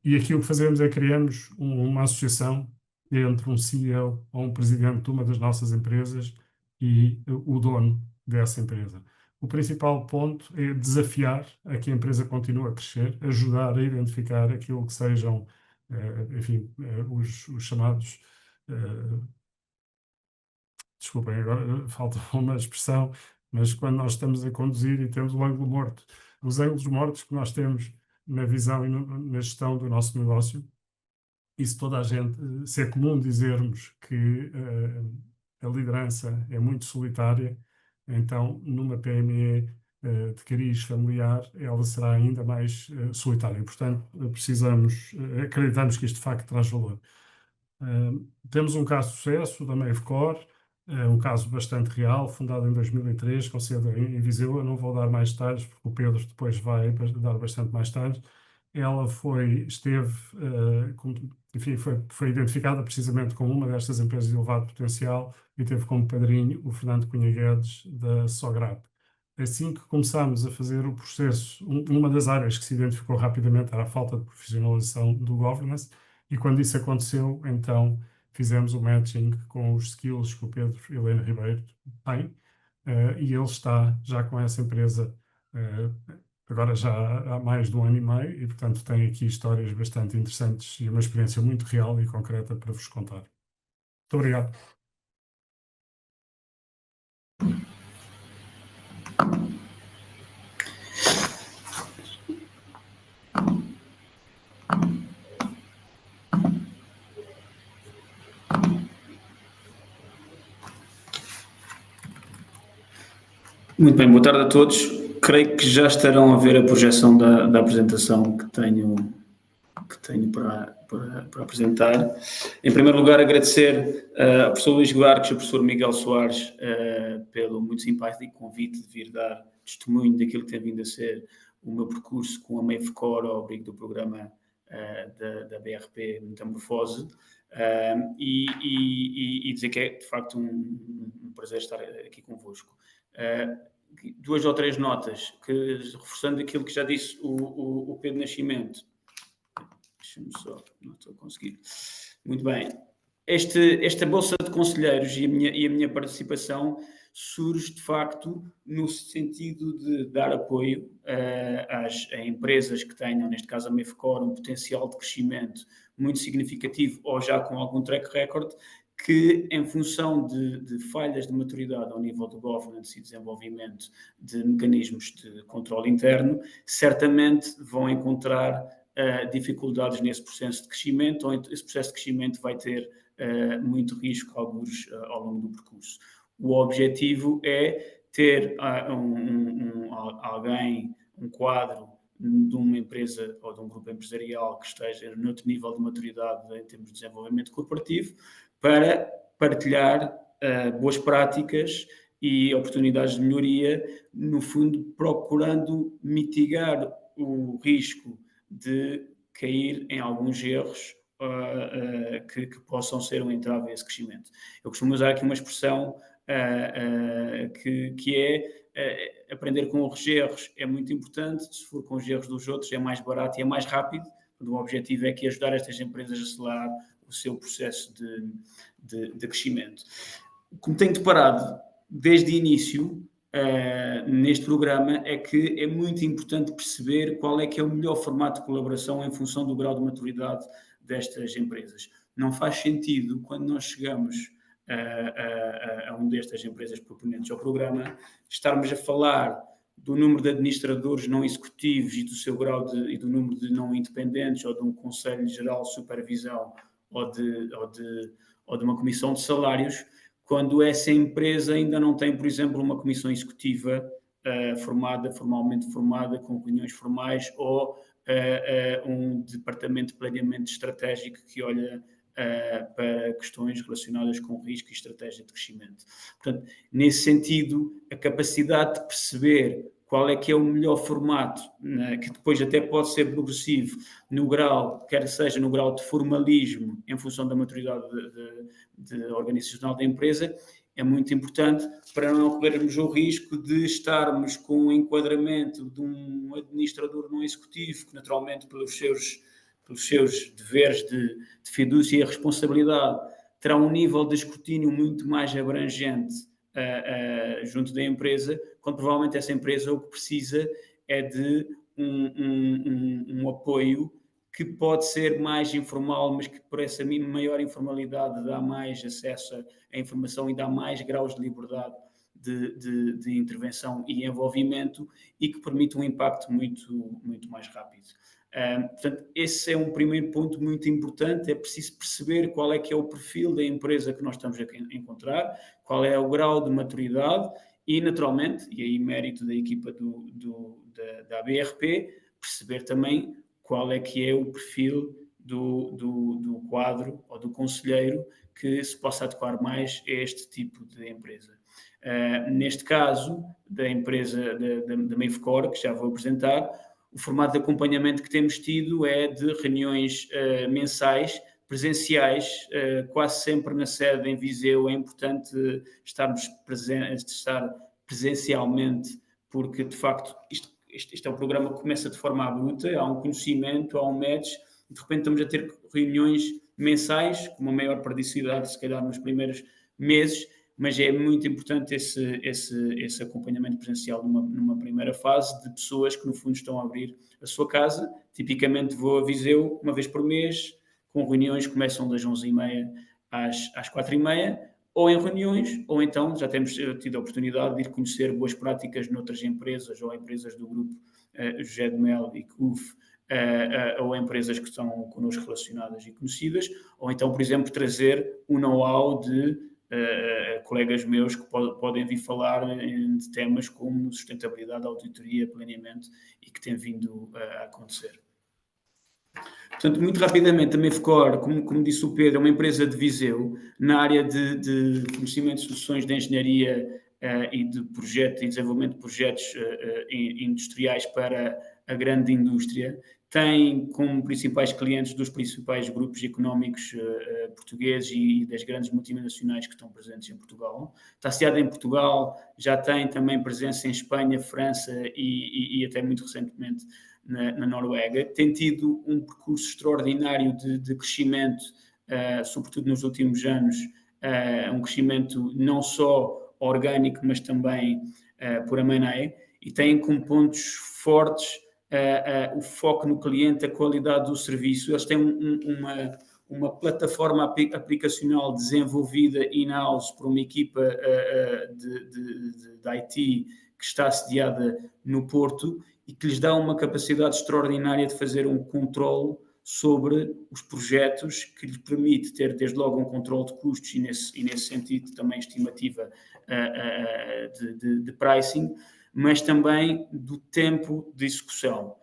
E aqui o que fazemos é criamos uma associação entre um CEO ou um presidente de uma das nossas empresas e o dono dessa empresa. O principal ponto é desafiar a que a empresa continue a crescer, ajudar a identificar aquilo que sejam, enfim, os chamados, desculpem, agora falta uma expressão, mas quando nós estamos a conduzir e temos o ângulo morto, os ângulos mortos que nós temos na visão e na gestão do nosso negócio, isso toda a gente, se é comum dizermos que a liderança é muito solitária, então numa PME de cariz familiar ela será ainda mais solitária. Portanto, acreditamos que isto de facto traz valor. Temos um caso de sucesso da Mavecor, um caso bastante real, fundado em 2003, com sede em Viseu. Eu não vou dar mais detalhes, porque o Pedro depois vai dar bastante mais detalhes. Ela enfim, foi identificada precisamente como uma destas empresas de elevado potencial e teve como padrinho o Fernando Cunha Guedes, da Sograp. Assim que começámos a fazer o processo, uma das áreas que se identificou rapidamente era a falta de profissionalização do governance, e quando isso aconteceu, então fizemos o matching com os skills que o Pedro Helena Ribeiro tem, e ele está já com essa empresa agora já há mais de 1 ano e meio, e portanto tem aqui histórias bastante interessantes e uma experiência muito real e concreta para vos contar. Muito obrigado. Muito bem, boa tarde a todos. Creio que já estarão a ver a projeção da apresentação que tenho para apresentar. Em primeiro lugar, agradecer ao professor Luís Guarques e ao professor Miguel Soares pelo muito simpático convite de vir dar testemunho daquilo que tem vindo a ser o meu percurso com a Mavecor ao abrigo do programa da BRP Metamorfose, e dizer que é de facto um prazer estar aqui convosco. 2 ou 3 notas, reforçando aquilo que já disse o Pedro Nascimento. Deixa-me só, não estou a conseguir. Muito bem. Esta Bolsa de Conselheiros e a minha participação surge, de facto, no sentido de dar apoio a empresas que tenham, neste caso a Mavecor, um potencial de crescimento muito significativo ou já com algum track record, que, em função de falhas de maturidade ao nível do governance e desenvolvimento de mecanismos de controle interno, certamente vão encontrar dificuldades nesse processo de crescimento, ou esse processo de crescimento vai ter muito risco, alguns ao longo do percurso. O objetivo é ter alguém, um quadro de uma empresa ou de um grupo empresarial que esteja no outro nível de maturidade em termos de desenvolvimento corporativo, para partilhar boas práticas e oportunidades de melhoria, no fundo procurando mitigar o risco de cair em alguns erros que possam ser um entrave a esse crescimento. Eu costumo usar aqui uma expressão que é aprender com os erros é muito importante, se for com os erros dos outros é mais barato e é mais rápido. O objetivo é que ajudar estas empresas a acelerar o seu processo de crescimento. Como tenho deparado desde o início neste programa, é que é muito importante perceber qual é que é o melhor formato de colaboração em função do grau de maturidade destas empresas. Não faz sentido, quando nós chegamos a uma destas empresas proponentes ao programa, estarmos a falar do número de administradores não executivos e do seu grau e do número de não independentes, ou de um Conselho Geral de Supervisão, ou de uma comissão de salários, quando essa empresa ainda não tem, por exemplo, uma comissão executiva formalmente formada, com reuniões formais, ou um departamento de planeamento estratégico que olha para questões relacionadas com risco e estratégia de crescimento. Portanto, nesse sentido, a capacidade de perceber qual é que é o melhor formato, né, que depois até pode ser progressivo, no grau, quer seja no grau de formalismo, em função da maturidade organizacional da empresa, é muito importante para não corrermos o risco de estarmos com o enquadramento de um administrador não executivo, que naturalmente pelos seus deveres de fidúcia e responsabilidade terá um nível de escrutínio muito mais abrangente junto da empresa, quando provavelmente essa empresa o que precisa é de um apoio que pode ser mais informal, mas que por essa maior informalidade dá mais acesso à informação e dá mais graus de liberdade de intervenção e envolvimento e que permite um impacto muito mais rápido. Portanto, esse é um primeiro ponto muito importante, é preciso perceber qual é que é o perfil da empresa que nós estamos a encontrar, qual é o grau de maturidade e, naturalmente, e aí mérito da equipa da ABRP, perceber também qual é que é o perfil do quadro ou do conselheiro que se possa adequar mais a este tipo de empresa. Neste caso, da empresa da Mavecor, que já vou apresentar, o formato de acompanhamento que temos tido é de reuniões mensais, presenciais, quase sempre na sede em Viseu. É importante estar presencialmente, porque de facto isto é um programa que começa de forma abrupta, há um conhecimento, há um match, e de repente estamos a ter reuniões mensais, com uma maior periodicidade, se calhar nos primeiros meses, mas é muito importante esse acompanhamento presencial numa primeira fase de pessoas que no fundo estão a abrir a sua casa. Tipicamente vou a Viseu uma vez por mês, com reuniões que começam das 11h30 às 4h30, ou em reuniões, ou então já temos tido a oportunidade de ir conhecer boas práticas noutras empresas, ou empresas do grupo José de Mel e CUF, ou empresas que estão connosco relacionadas e conhecidas, ou então, por exemplo, trazer o know-how de colegas meus que podem vir falar de temas como sustentabilidade, auditoria, planeamento e que tem vindo a acontecer. Portanto, muito rapidamente, a Mavecor, como disse o Pedro, é uma empresa de Viseu na área de conhecimento de soluções de engenharia e de projeto e desenvolvimento de projetos industriais para a grande indústria. Tem como principais clientes dos principais grupos económicos portugueses e das grandes multinacionais que estão presentes em Portugal. Está sediada em Portugal, já tem também presença em Espanha, França e até muito recentemente na Noruega. Tem tido um percurso extraordinário de crescimento, sobretudo nos últimos anos, um crescimento não só orgânico, mas também por M&A, e tem como pontos fortes o foco no cliente, a qualidade do serviço. Eles têm uma plataforma aplicacional desenvolvida in-house por uma equipa de IT que está sediada no Porto e que lhes dá uma capacidade extraordinária de fazer um controle sobre os projetos, que lhes permite ter desde logo um controle de custos e nesse sentido também estimativa de pricing, mas também do tempo de execução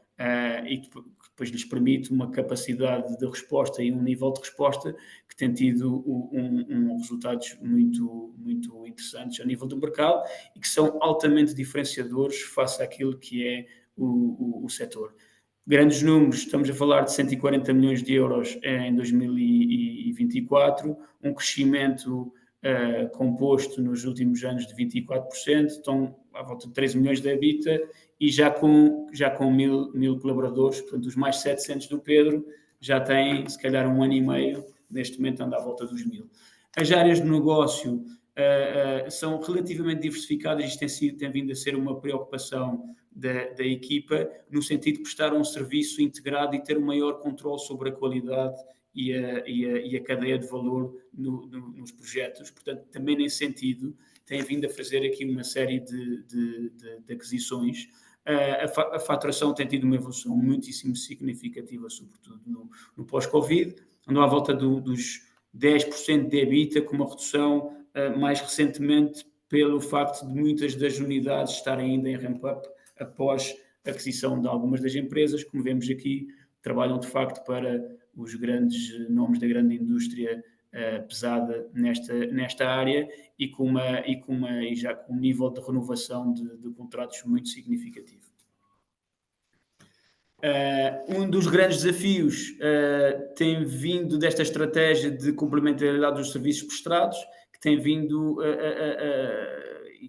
e que depois lhes permite uma capacidade de resposta e um nível de resposta que tem tido resultados muito, muito interessantes a nível do mercado e que são altamente diferenciadores face àquilo que é o setor. Grandes números, estamos a falar de 140 milhões de euros em 2024, um crescimento composto nos últimos anos de 24%, estão à volta de 13 milhões de EBITDA e já com 1.000 colaboradores, portanto os mais 700 do Pedro já têm se calhar 1 ano e meio, neste momento anda à volta dos 1.000. As áreas de negócio são relativamente diversificadas, isto tem vindo a ser uma preocupação da equipa, no sentido de prestar um serviço integrado e ter um maior controle sobre a qualidade e a cadeia de valor nos projetos. Portanto, também nesse sentido, tem vindo a fazer aqui uma série de aquisições. A faturação tem tido uma evolução muitíssimo significativa, sobretudo no pós-Covid, andou à volta dos 10% de EBITDA, com uma redução mais recentemente pelo facto de muitas das unidades estarem ainda em ramp-up após a aquisição de algumas das empresas. Como vemos aqui, trabalham de facto para os grandes nomes da grande indústria pesada nesta área e já com um nível de renovação de contratos muito significativo. Um dos grandes desafios tem vindo desta estratégia de complementaridade dos serviços prestados, que tem vindo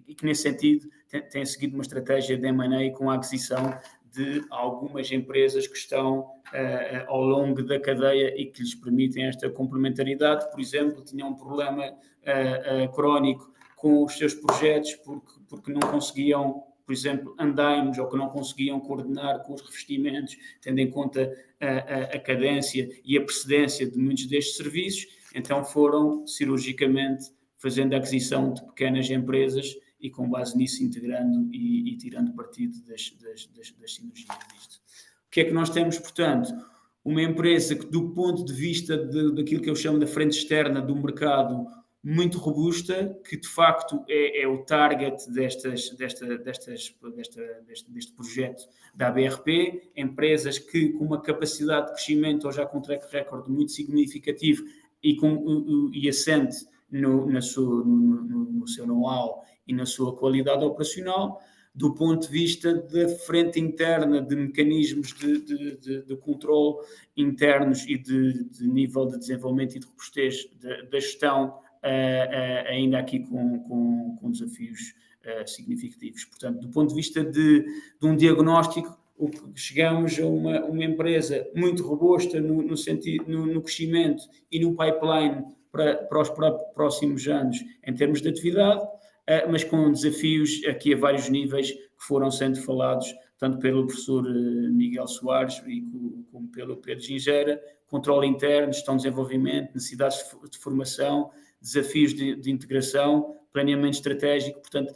e que nesse sentido tem seguido uma estratégia de M&A com a aquisição de algumas empresas que estão ao longo da cadeia e que lhes permitem esta complementaridade. Por exemplo, tinham um problema crónico com os seus projetos porque não conseguiam, por exemplo, andaimes, ou que não conseguiam coordenar com os revestimentos, tendo em conta a cadência e a precedência de muitos destes serviços. Então foram cirurgicamente fazendo a aquisição de pequenas empresas e com base nisso integrando e tirando partido das sinergias disto. O que é que nós temos, portanto? Uma empresa que, do ponto de vista daquilo que eu chamo da frente externa do mercado, muito robusta, que de facto é o target deste projeto da ABRP, empresas que com uma capacidade de crescimento ou já com um track record muito significativo e assente no seu know-how e na sua qualidade operacional. Do ponto de vista da frente interna, de mecanismos de controle internos e de nível de desenvolvimento e de robustez da gestão, ainda aqui com desafios significativos. Portanto, do ponto de vista de um diagnóstico, chegamos a uma empresa muito robusta no crescimento e no pipeline para os próximos anos em termos de atividade, mas com desafios aqui a vários níveis que foram sendo falados tanto pelo professor Miguel Soares como pelo Pedro Gingera: controle interno, gestão de desenvolvimento, necessidades de formação, desafios de integração, planeamento estratégico. Portanto,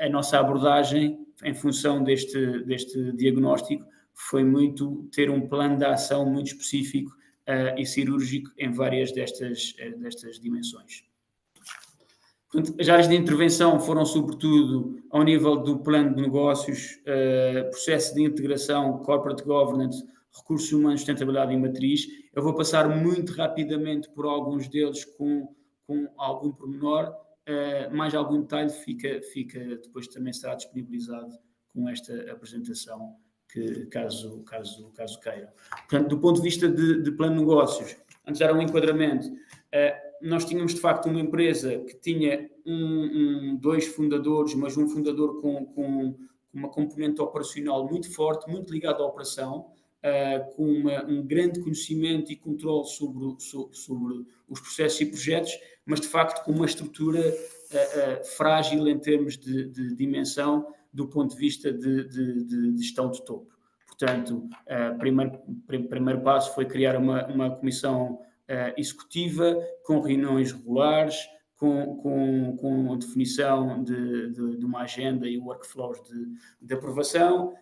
a nossa abordagem em função deste diagnóstico foi muito ter um plano de ação muito específico e cirúrgico em várias destas dimensões. Portanto, as áreas de intervenção foram sobretudo ao nível do plano de negócios, processo de integração, corporate governance, recursos humanos, sustentabilidade e matriz. Eu vou passar muito rapidamente por alguns deles com algum pormenor, mais algum detalhe fica depois também será disponibilizado com esta apresentação, que caso queiram. Portanto, do ponto de vista de plano de negócios, antes de dar um enquadramento, nós tínhamos de facto uma empresa que tinha dois fundadores, mas um fundador com uma componente operacional muito forte, muito ligada à operação, com um grande conhecimento e controle sobre os processos e projetos, mas de facto com uma estrutura frágil em termos de dimensão do ponto de vista de gestão de topo. Portanto, o primeiro passo foi criar uma comissão executiva, com reuniões regulares, com a definição de uma agenda e workflows de aprovação,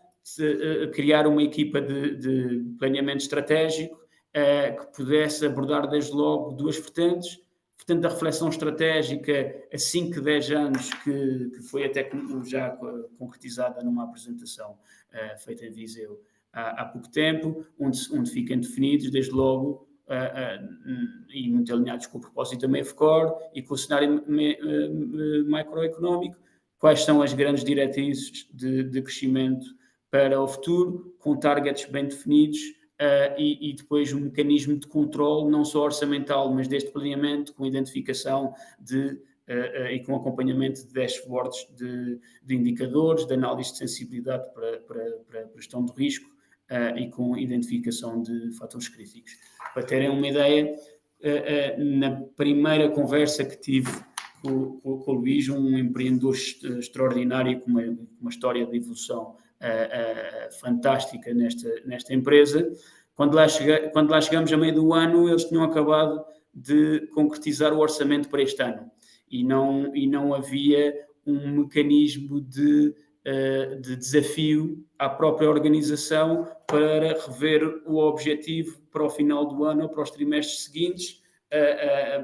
criar uma equipa de planeamento estratégico que pudesse abordar desde logo duas vertentes. Portanto, a reflexão estratégica a 5 a 10 anos, que foi até já concretizada numa apresentação feita em Viseu há pouco tempo, onde ficam definidos desde logo e muito alinhados com o propósito da MEFCOR e com o cenário macroeconómico, quais são as grandes diretrizes de crescimento para o futuro, com targets bem definidos e depois um mecanismo de controle, não só orçamental, mas deste planeamento, com identificação e com acompanhamento de dashboards de indicadores, de análise de sensibilidade para a gestão do risco e com identificação de fatores críticos. Para terem uma ideia, na primeira conversa que tive com o Luís, um empreendedor extraordinário com uma história de evolução fantástica nesta empresa, quando lá chegamos a meio do ano, eles tinham acabado de concretizar o orçamento para este ano e não havia um mecanismo de desafio à própria organização para rever o objetivo para o final do ano ou para os trimestres seguintes.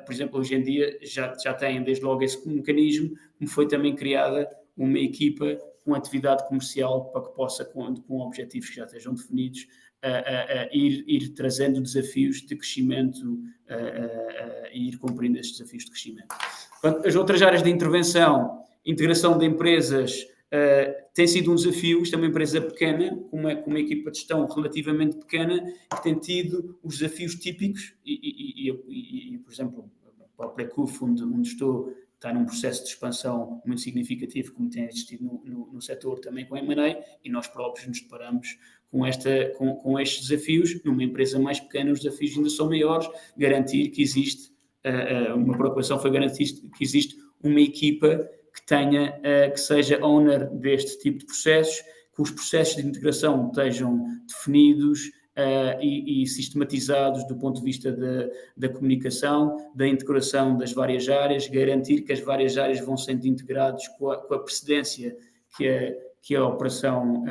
Por exemplo, hoje em dia já têm desde logo esse mecanismo, como foi também criada uma equipa com atividade comercial para que possa, com objetivos que já estejam definidos, ir trazendo desafios de crescimento e ir cumprindo estes desafios de crescimento. Portanto, as outras áreas de intervenção, integração de empresas, tem sido um desafio. Isto é uma empresa pequena, com uma equipa de gestão relativamente pequena, que tem tido os desafios típicos e por exemplo, a própria CUF, onde estou, está num processo de expansão muito significativo, como tem existido no setor também com a M&A, e nós próprios nos deparamos com estes desafios. Numa empresa mais pequena, os desafios ainda são maiores. Garantir que existe, uma preocupação foi garantir que existe uma equipa que seja owner deste tipo de processos, que os processos de integração estejam definidos e sistematizados do ponto de vista da comunicação, da integração das várias áreas, garantir que as várias áreas vão sendo integradas com a precedência que a operação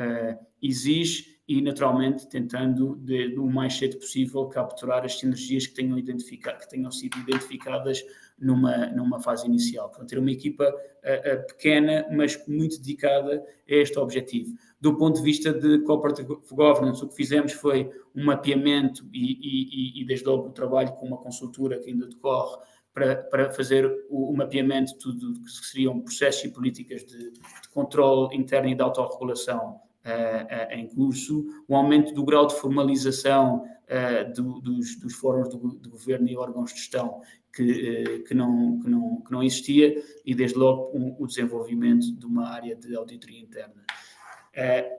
exige, e naturalmente tentando o mais cedo possível capturar as sinergias que tenham sido identificadas numa fase inicial. Portanto, ter uma equipa pequena, mas muito dedicada a este objetivo. Do ponto de vista de corporate governance, o que fizemos foi um mapeamento e desde logo o trabalho com uma consultora que ainda decorre para fazer o mapeamento de tudo que seriam processos e políticas de controle interno e de autorregulação em curso, o aumento do grau de formalização dos fóruns de governo e órgãos de gestão que não existia, e desde logo o desenvolvimento de uma área de auditoria interna.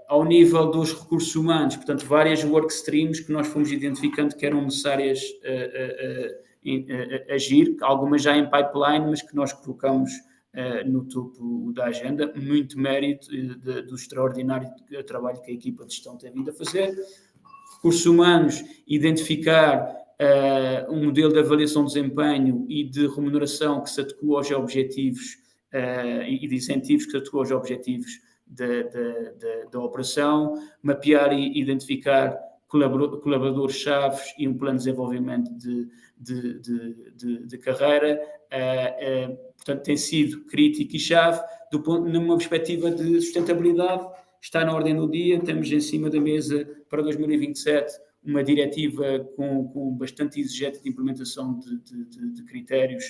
Ao nível dos recursos humanos, portanto, várias work streams que nós fomos identificando que eram necessárias agir, algumas já em pipeline, mas que nós colocamos no topo da agenda. Muito mérito do extraordinário trabalho que a equipa de gestão tem vindo a fazer. Recursos humanos, identificar um modelo de avaliação de desempenho e de remuneração que se adequa aos objetivos e de incentivos que se adequa aos objetivos da operação, mapear e identificar colaboradores-chave e um plano de desenvolvimento de carreira. Portanto, tem sido crítico e chave numa perspectiva de sustentabilidade. Está na ordem do dia, temos em cima da mesa para 2027 uma diretiva com bastante exigente de implementação de critérios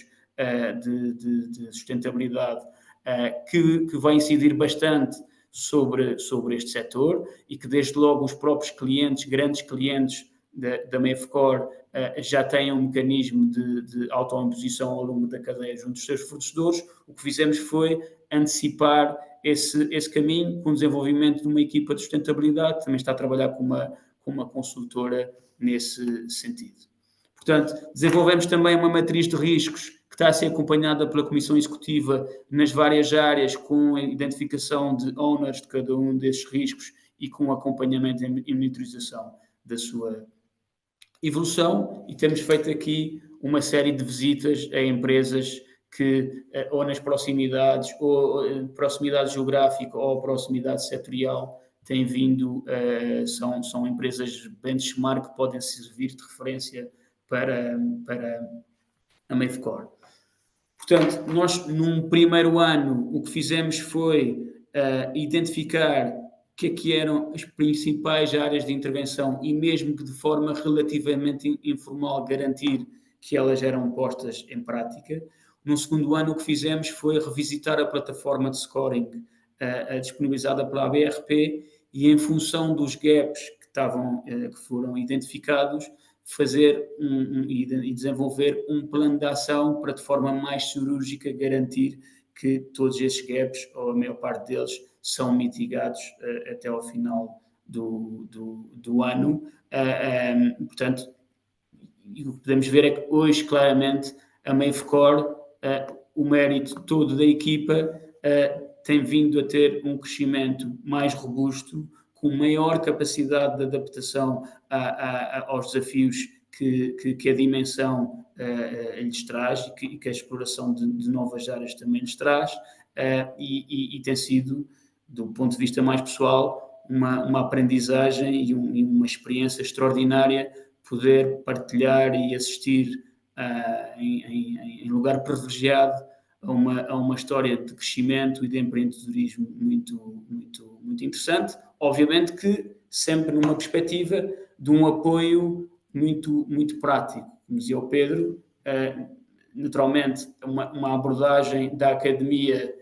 de sustentabilidade que vai incidir bastante sobre este setor, e que desde logo os próprios clientes, grandes clientes da Mavcore, já têm um mecanismo de autoimposição ao longo da cadeia junto dos seus fornecedores. O que fizemos foi antecipar esse caminho com o desenvolvimento de uma equipa de sustentabilidade, que também está a trabalhar com uma consultora nesse sentido. Portanto, desenvolvemos também uma matriz de riscos que está a ser acompanhada pela Comissão Executiva nas várias áreas, com a identificação de owners de cada um desses riscos e com acompanhamento e monitorização da sua evolução. E temos feito aqui uma série de visitas a empresas que, ou nas proximidades, ou proximidade geográfica ou proximidade setorial, têm vindo, são empresas benchmark que podem servir de referência para a Mavcore. Portanto, nós num primeiro ano o que fizemos foi identificar o que eram as principais áreas de intervenção e, mesmo que de forma relativamente informal, garantir que elas eram postas em prática. No segundo ano o que fizemos foi revisitar a plataforma de scoring disponibilizada pela ABRP e, em função dos gaps que foram identificados, fazer e desenvolver um plano de ação para, de forma mais cirúrgica, garantir que todos esses gaps, ou a maior parte deles, são mitigados até ao final do ano. Portanto, o que podemos ver é que hoje, claramente, a Mavcore, o mérito todo da equipa, tem vindo a ter um crescimento mais robusto, com maior capacidade de adaptação aos desafios que a dimensão lhes traz e que a exploração de novas áreas também lhes traz, e tem sido, do ponto de vista mais pessoal, uma aprendizagem e uma experiência extraordinária poder partilhar e assistir em lugar privilegiado a uma história de crescimento e de empreendedorismo muito, muito, muito interessante. Obviamente que sempre numa perspectiva de um apoio muito prático. Como dizia o Pedro, naturalmente, uma abordagem da academia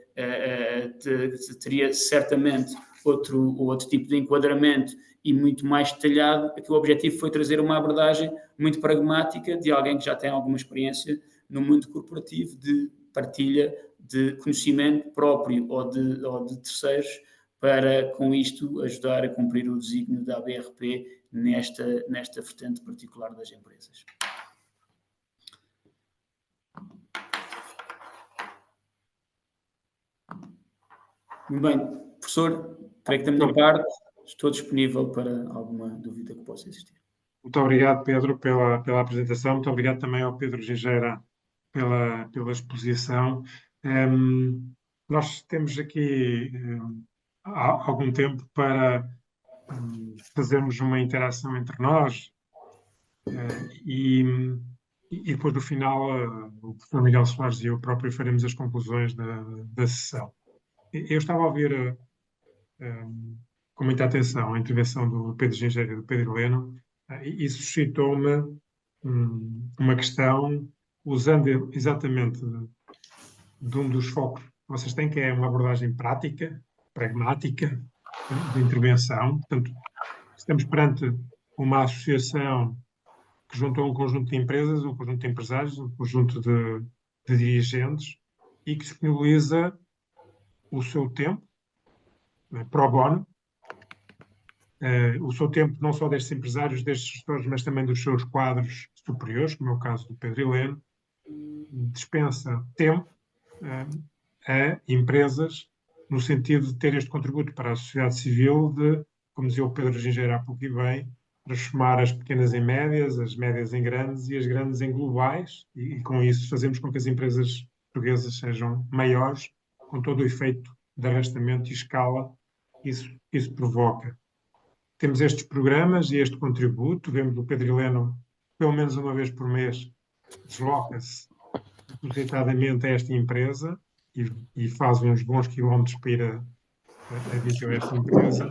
teria certamente outro tipo de enquadramento e muito mais detalhado. Aqui o objetivo foi trazer uma abordagem muito pragmática de alguém que já tem alguma experiência no mundo corporativo, de partilha de conhecimento próprio ou de terceiros, para, com isto, ajudar a cumprir o desígnio da ABRP nesta vertente particular das empresas. Muito bem, professor, creio que da minha parte estou disponível para alguma dúvida que possa existir. Muito obrigado, Pedro, pela apresentação. Muito obrigado também ao Pedro Gingeira pela exposição. Nós temos aqui há algum tempo para fazermos uma interação entre nós e depois, no final, o professor Miguel Soares e eu próprio faremos as conclusões da sessão. Eu estava a ouvir com muita atenção a intervenção do Pedro Gingeira e do Pedro Heleno, e suscitou-me uma questão, usando exatamente de um dos focos que vocês têm, que é uma abordagem prática, pragmática, de intervenção. Portanto, estamos perante uma associação que juntou um conjunto de empresas, um conjunto de empresários, um conjunto de dirigentes, e que disponibiliza o seu tempo, pro bono, o seu tempo não só destes empresários, destes gestores, mas também dos seus quadros superiores, como é o caso do Pedro Heleno, dispensa tempo a empresas no sentido de ter este contributo para a sociedade civil de, como dizia o Pedro Gingeira há pouco e bem, transformar as pequenas em médias, as médias em grandes e as grandes em globais, e com isso fazemos com que as empresas portuguesas sejam maiores, com todo o efeito de arrastamento e escala que isso provoca. Temos estes programas e este contributo. Vemos o Pedro Heleno, pelo menos uma vez por mês, desloca-se propositadamente a esta empresa e faz uns bons quilómetros para ir a vir a esta empresa,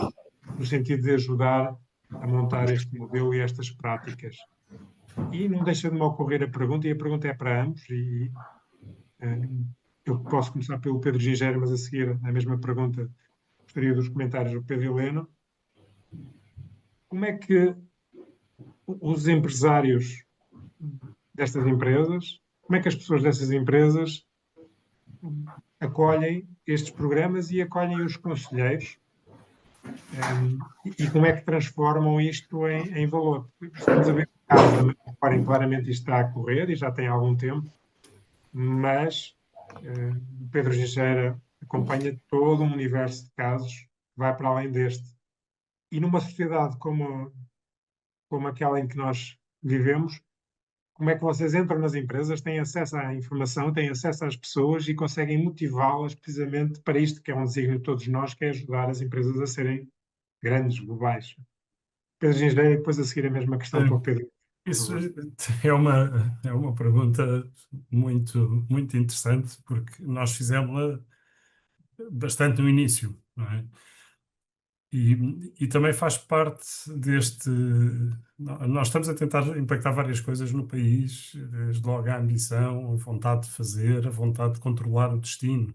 no sentido de ajudar a montar este modelo e estas práticas. E não deixa de me ocorrer a pergunta, e a pergunta é para ambos, e eu posso começar pelo Pedro Gingeira, mas a seguir a mesma pergunta gostaria dos comentários do Pedro Heleno. Como é que os empresários destas empresas, como é que as pessoas dessas empresas acolhem estes programas e acolhem os conselheiros, e como é que transformam isto em valor? Estamos a ver que claramente isto está a correr e já tem algum tempo, mas o Pedro Gingeira acompanha todo um universo de casos que vai para além deste. E numa sociedade como aquela em que nós vivemos, como é que vocês entram nas empresas, têm acesso à informação, têm acesso às pessoas e conseguem motivá-las precisamente para isto, que é um desígnio de todos nós, que é ajudar as empresas a serem grandes, globais? Pedro Gingeira, e depois a seguir a mesma questão para o Pedro. Isso é uma pergunta muito, muito interessante, porque nós fizemos-la bastante no início, não é? E também faz parte deste... Nós estamos a tentar impactar várias coisas no país, desde logo a ambição, a vontade de fazer, a vontade de controlar o destino.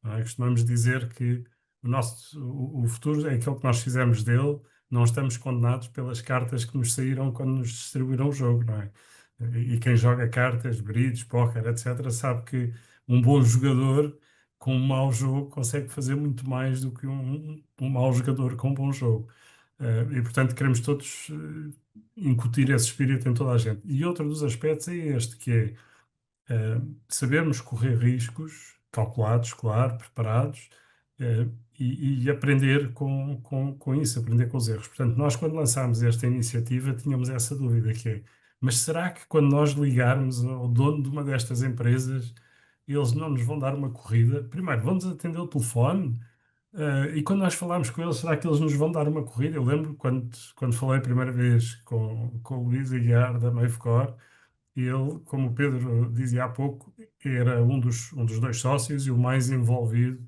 Não é? Costumamos dizer que o futuro é aquele que nós fizemos dele, não estamos condenados pelas cartas que nos saíram quando nos distribuíram o jogo, não é? E quem joga cartas, bridge, póquer, etc., sabe que um bom jogador com um mau jogo consegue fazer muito mais do que um mau jogador com um bom jogo. E, portanto, queremos todos incutir esse espírito em toda a gente. E outro dos aspectos é este, que é sabermos correr riscos, calculados, claro, preparados, e aprender com isso, aprender com os erros. Portanto, nós quando lançámos esta iniciativa tínhamos essa dúvida, que é, mas será que quando nós ligarmos ao dono de uma destas empresas, eles não nos vão dar uma corrida? Primeiro, vão-nos atender o telefone? E quando nós falarmos com eles, será que eles nos vão dar uma corrida? Eu lembro quando falei a primeira vez com o Luís Aguiar da Meifcor, ele, como o Pedro dizia há pouco, era um dos dois sócios e o mais envolvido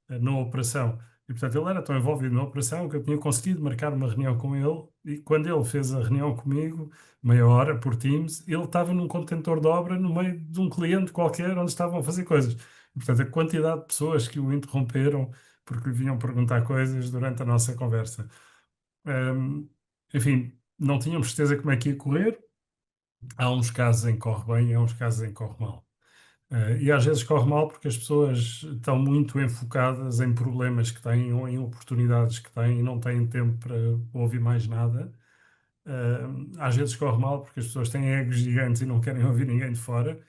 na operação. E, portanto, ele era tão envolvido na operação que eu tinha conseguido marcar uma reunião com ele E quando ele fez a reunião comigo, meia hora por Teams, ele estava num contentor de obra no meio de um cliente qualquer onde estavam a fazer coisas. E, portanto, a quantidade de pessoas que o interromperam porque lhe vinham perguntar coisas durante a nossa conversa. Enfim, não tínhamos certeza como é que ia correr. Há uns casos em que corre bem e há uns casos em que corre mal. E às vezes corre mal porque as pessoas estão muito enfocadas em problemas que têm ou em oportunidades que têm e não têm tempo para ouvir mais nada. Às vezes corre mal porque as pessoas têm egos gigantes e não querem ouvir ninguém de fora.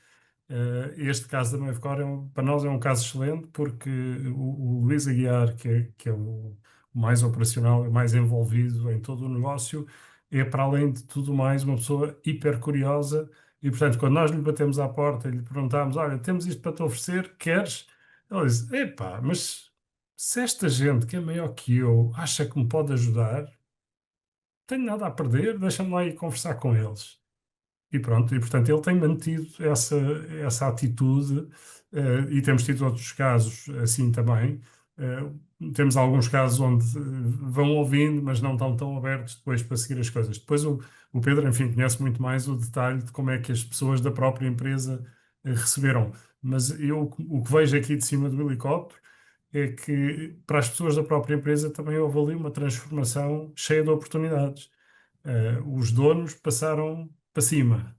Este caso da Mavecor para nós é um caso excelente porque o Luís Aguiar, que é o mais operacional e mais envolvido em todo o negócio, é, para além de tudo mais, uma pessoa hiper curiosa e, portanto, quando nós lhe batemos à porta e lhe perguntámos, olha, temos isto para te oferecer, queres? Ele disse, epá, mas se esta gente que é maior que eu acha que me pode ajudar, tenho nada a perder, deixa-me lá ir conversar com eles. E pronto, e portanto ele tem mantido essa atitude, e temos tido outros casos assim também. Temos alguns casos onde vão ouvindo, mas não estão tão abertos depois para seguir as coisas. Depois o Pedro, enfim, conhece muito mais o detalhe de como é que as pessoas da própria empresa receberam. Mas eu o que vejo aqui de cima do helicóptero é que para as pessoas da própria empresa também houve ali uma transformação cheia de oportunidades. Os donos passaram para cima.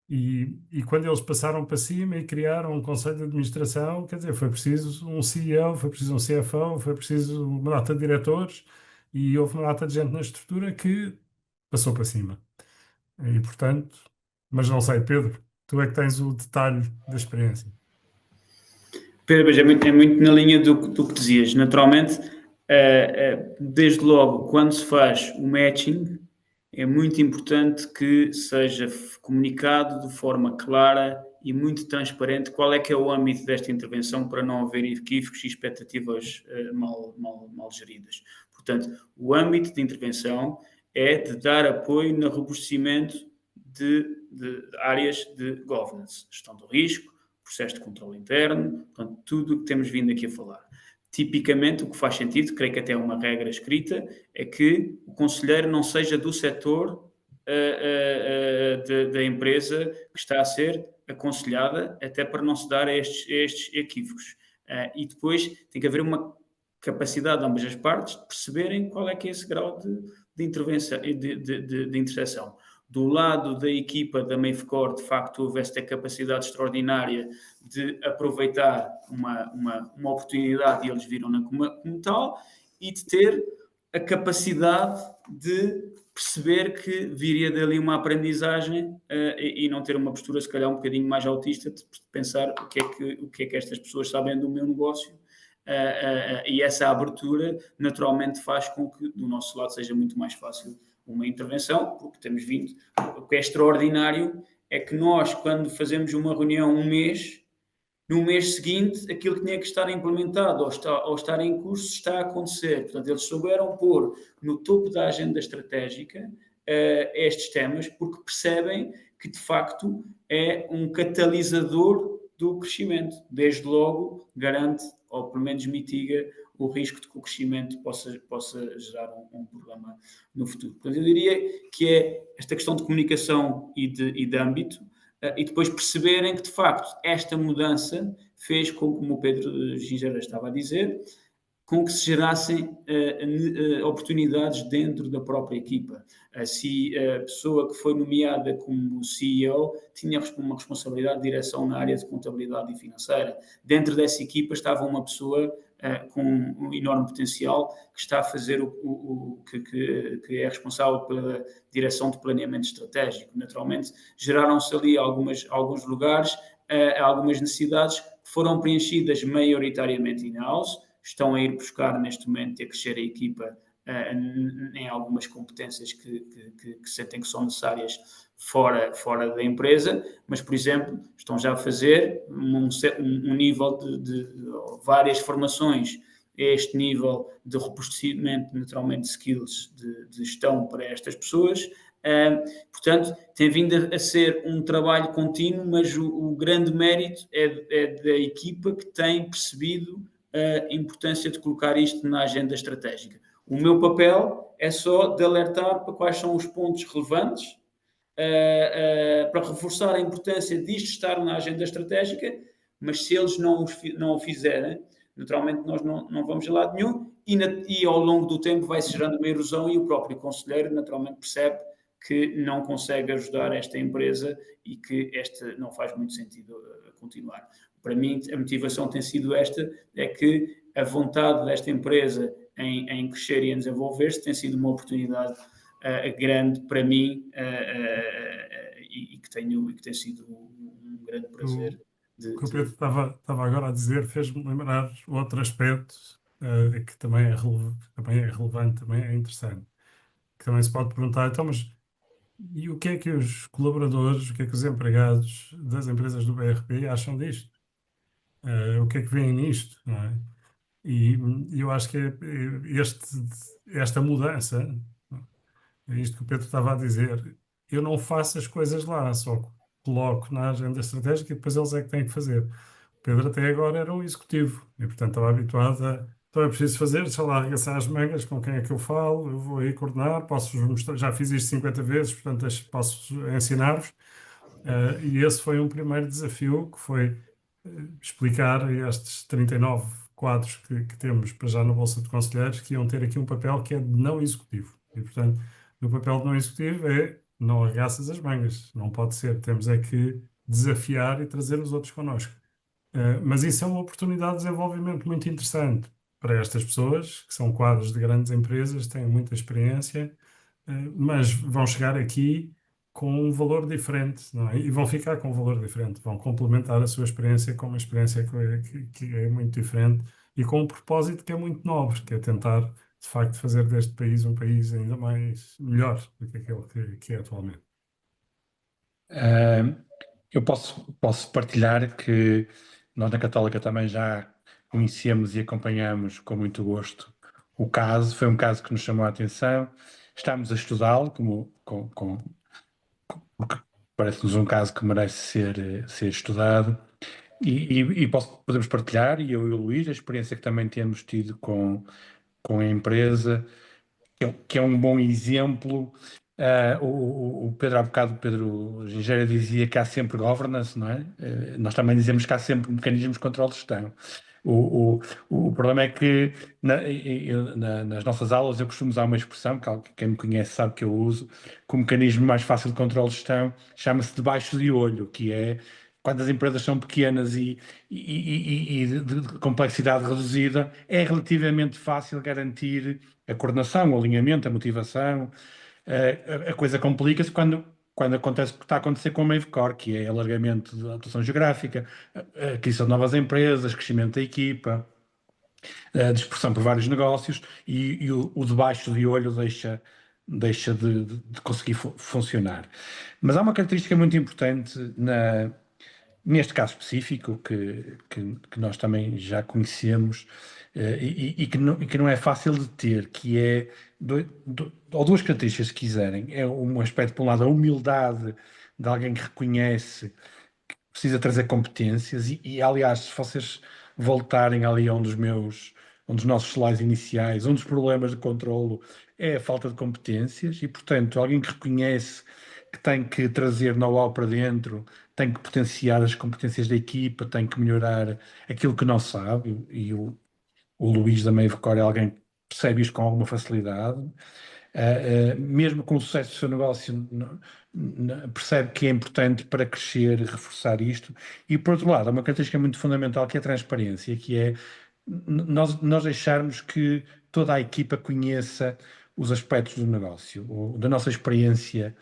E quando eles passaram para cima e criaram um conselho de administração, quer dizer, foi preciso um CEO, foi preciso um CFO, foi preciso uma data de diretores e houve uma data de gente na estrutura que passou para cima. E portanto, mas não sei, Pedro, tu é que tens o detalhe da experiência. Pedro, é muito na linha do que dizias. Naturalmente, desde logo, quando se faz o matching, é muito importante que seja comunicado de forma clara e muito transparente qual é que é o âmbito desta intervenção para não haver equívocos e expectativas mal geridas. Portanto, o âmbito de intervenção é de dar apoio no robustecimento de áreas de governance, gestão do risco, processo de controle interno, portanto, tudo o que temos vindo aqui a falar. Tipicamente, o que faz sentido, creio que até é uma regra escrita, é que o conselheiro não seja do setor da empresa que está a ser aconselhada, até para não se dar a estes equívocos. E depois tem que haver uma capacidade de ambas as partes de perceberem qual é que é esse grau de intervenção, de interseção. Do lado da equipa da Mavecor, de facto, houve esta capacidade extraordinária de aproveitar uma oportunidade e eles viram-na como tal, e de ter a capacidade de perceber que viria dali uma aprendizagem e não ter uma postura, se calhar, um bocadinho mais autista, de pensar o que é que estas pessoas sabem do meu negócio. E essa abertura, naturalmente, faz com que, do nosso lado, seja muito mais fácil uma intervenção, porque temos vindo. O que é extraordinário é que nós, quando fazemos uma reunião um mês, no mês seguinte, aquilo que tinha que estar implementado ou estar em curso está a acontecer. Portanto, eles souberam pôr no topo da agenda estratégica estes temas, porque percebem que, de facto, é um catalisador do crescimento. Desde logo, garante, ou pelo menos mitiga, o risco de que o crescimento possa gerar um problema no futuro. Portanto, eu diria que é esta questão de comunicação e de âmbito, e depois perceberem que, de facto, esta mudança fez com, como o Pedro Gingeira estava a dizer, com que se gerassem oportunidades dentro da própria equipa. Se a pessoa que foi nomeada como CEO tinha uma responsabilidade de direção na área de contabilidade e financeira, dentro dessa equipa estava uma pessoa com um enorme potencial que está a fazer que é responsável pela direção de planeamento estratégico. Naturalmente, geraram-se ali alguns lugares, algumas necessidades que foram preenchidas maioritariamente in-house, estão a ir buscar neste momento e a crescer a equipa em algumas competências que sentem que são necessárias fora da empresa, mas, por exemplo, estão já a fazer um nível de várias formações, este nível de robustecimento, naturalmente, de skills de gestão para estas pessoas. Portanto, tem vindo a ser um trabalho contínuo, mas o grande mérito é da equipa que tem percebido a importância de colocar isto na agenda estratégica. O meu papel é só de alertar para quais são os pontos relevantes, para reforçar a importância disto estar na agenda estratégica, mas se eles não o fizerem, naturalmente nós não vamos a lado nenhum e ao longo do tempo vai-se gerando uma erosão e o próprio conselheiro naturalmente percebe que não consegue ajudar esta empresa e que esta não faz muito sentido continuar. Para mim, a motivação tem sido esta, é que a vontade desta empresa em crescer e em desenvolver-se tem sido uma oportunidade grande para mim e que tem sido um grande prazer. O que o Pedro estava agora a dizer fez-me lembrar outro aspecto que também é relevante, também é interessante. Que também se pode perguntar, então, mas e o que é que os colaboradores, o que é que os empregados das empresas do BRP acham disto? O que é que veem nisto, não é? E eu acho que esta mudança, é isto que o Pedro estava a dizer, eu não faço as coisas lá, só coloco na agenda estratégica e depois eles é que têm que fazer. O Pedro até agora era um executivo e, portanto, estava habituado a. Então é preciso fazer, deixa lá arregaçar as mangas, com quem é que eu falo, eu vou aí coordenar, posso-vos mostrar, já fiz isto 50 vezes, portanto posso ensinar-vos. E esse foi um primeiro desafio, que foi explicar a estes 39 quadros que temos para já na Bolsa de Conselheiros, que iam ter aqui um papel que é de não executivo. E, portanto, o papel de não executivo é não arregaças as mangas, não pode ser. Temos é que desafiar e trazer os outros connosco. Mas isso é uma oportunidade de desenvolvimento muito interessante para estas pessoas, que são quadros de grandes empresas, têm muita experiência, mas vão chegar aqui com um valor diferente, não é? E vão ficar com um valor diferente, vão complementar a sua experiência com uma experiência que é muito diferente e com um propósito que é muito nobre, que é tentar, de facto, fazer deste país um país ainda mais melhor do que aquele que é atualmente. Eu posso partilhar que nós na Católica também já conhecemos e acompanhamos com muito gosto o caso. Foi um caso que nos chamou a atenção. Estamos a estudá-lo, porque parece-nos um caso que merece ser estudado. E podemos partilhar, e eu e o Luís, a experiência que também temos tido com a empresa, que é um bom exemplo. O Pedro, há bocado, o Pedro Gingera dizia que há sempre governance, não é? Nós também dizemos que há sempre mecanismos de controle de gestão. O problema é que nas nossas aulas eu costumo usar uma expressão, que quem me conhece sabe que eu uso, que o mecanismo mais fácil de controle de gestão chama-se debaixo de olho, que é quando as empresas são pequenas e de complexidade reduzida, é relativamente fácil garantir a coordenação, o alinhamento, a motivação. A coisa complica-se quando acontece o que está a acontecer com a Mavecor, que é alargamento da atuação geográfica, a aquisição de novas empresas, crescimento da equipa, a dispersão por vários negócios e o debaixo de olho deixa de conseguir funcionar. Mas há uma característica muito importante neste caso específico, que nós também já conhecemos e que não é fácil de ter, que é, ou duas características, se quiserem. É um aspecto, por um lado, a humildade de alguém que reconhece que precisa trazer competências aliás, se vocês voltarem ali a um dos nossos slides iniciais, um dos problemas de controlo é a falta de competências e, portanto, alguém que reconhece que tem que trazer know-how para dentro, tem que potenciar as competências da equipa, tem que melhorar aquilo que não sabe, e o Luís da Mavecor é alguém que percebe isto com alguma facilidade. Mesmo com o sucesso do seu negócio, percebe que é importante para crescer e reforçar isto. E, por outro lado, há uma característica muito fundamental que é a transparência, que é nós deixarmos que toda a equipa conheça os aspectos do negócio, da nossa experiência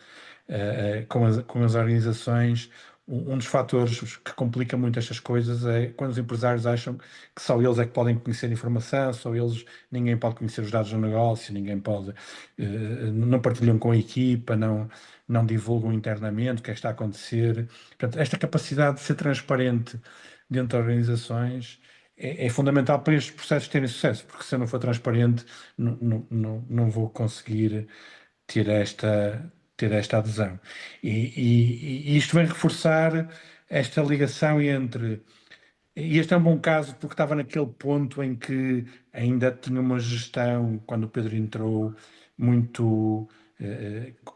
com as organizações. Um dos fatores que complica muito estas coisas é quando os empresários acham que só eles é que podem conhecer informação, ninguém pode conhecer os dados do negócio, ninguém pode, não partilham com a equipa, não divulgam internamente o que é que está a acontecer. Portanto, esta capacidade de ser transparente dentro de organizações é fundamental para estes processos terem sucesso, porque se eu não for transparente, não vou conseguir ter esta adesão. E isto vem reforçar esta ligação entre E este é um bom caso porque estava naquele ponto em que ainda tinha uma gestão, quando o Pedro entrou, muito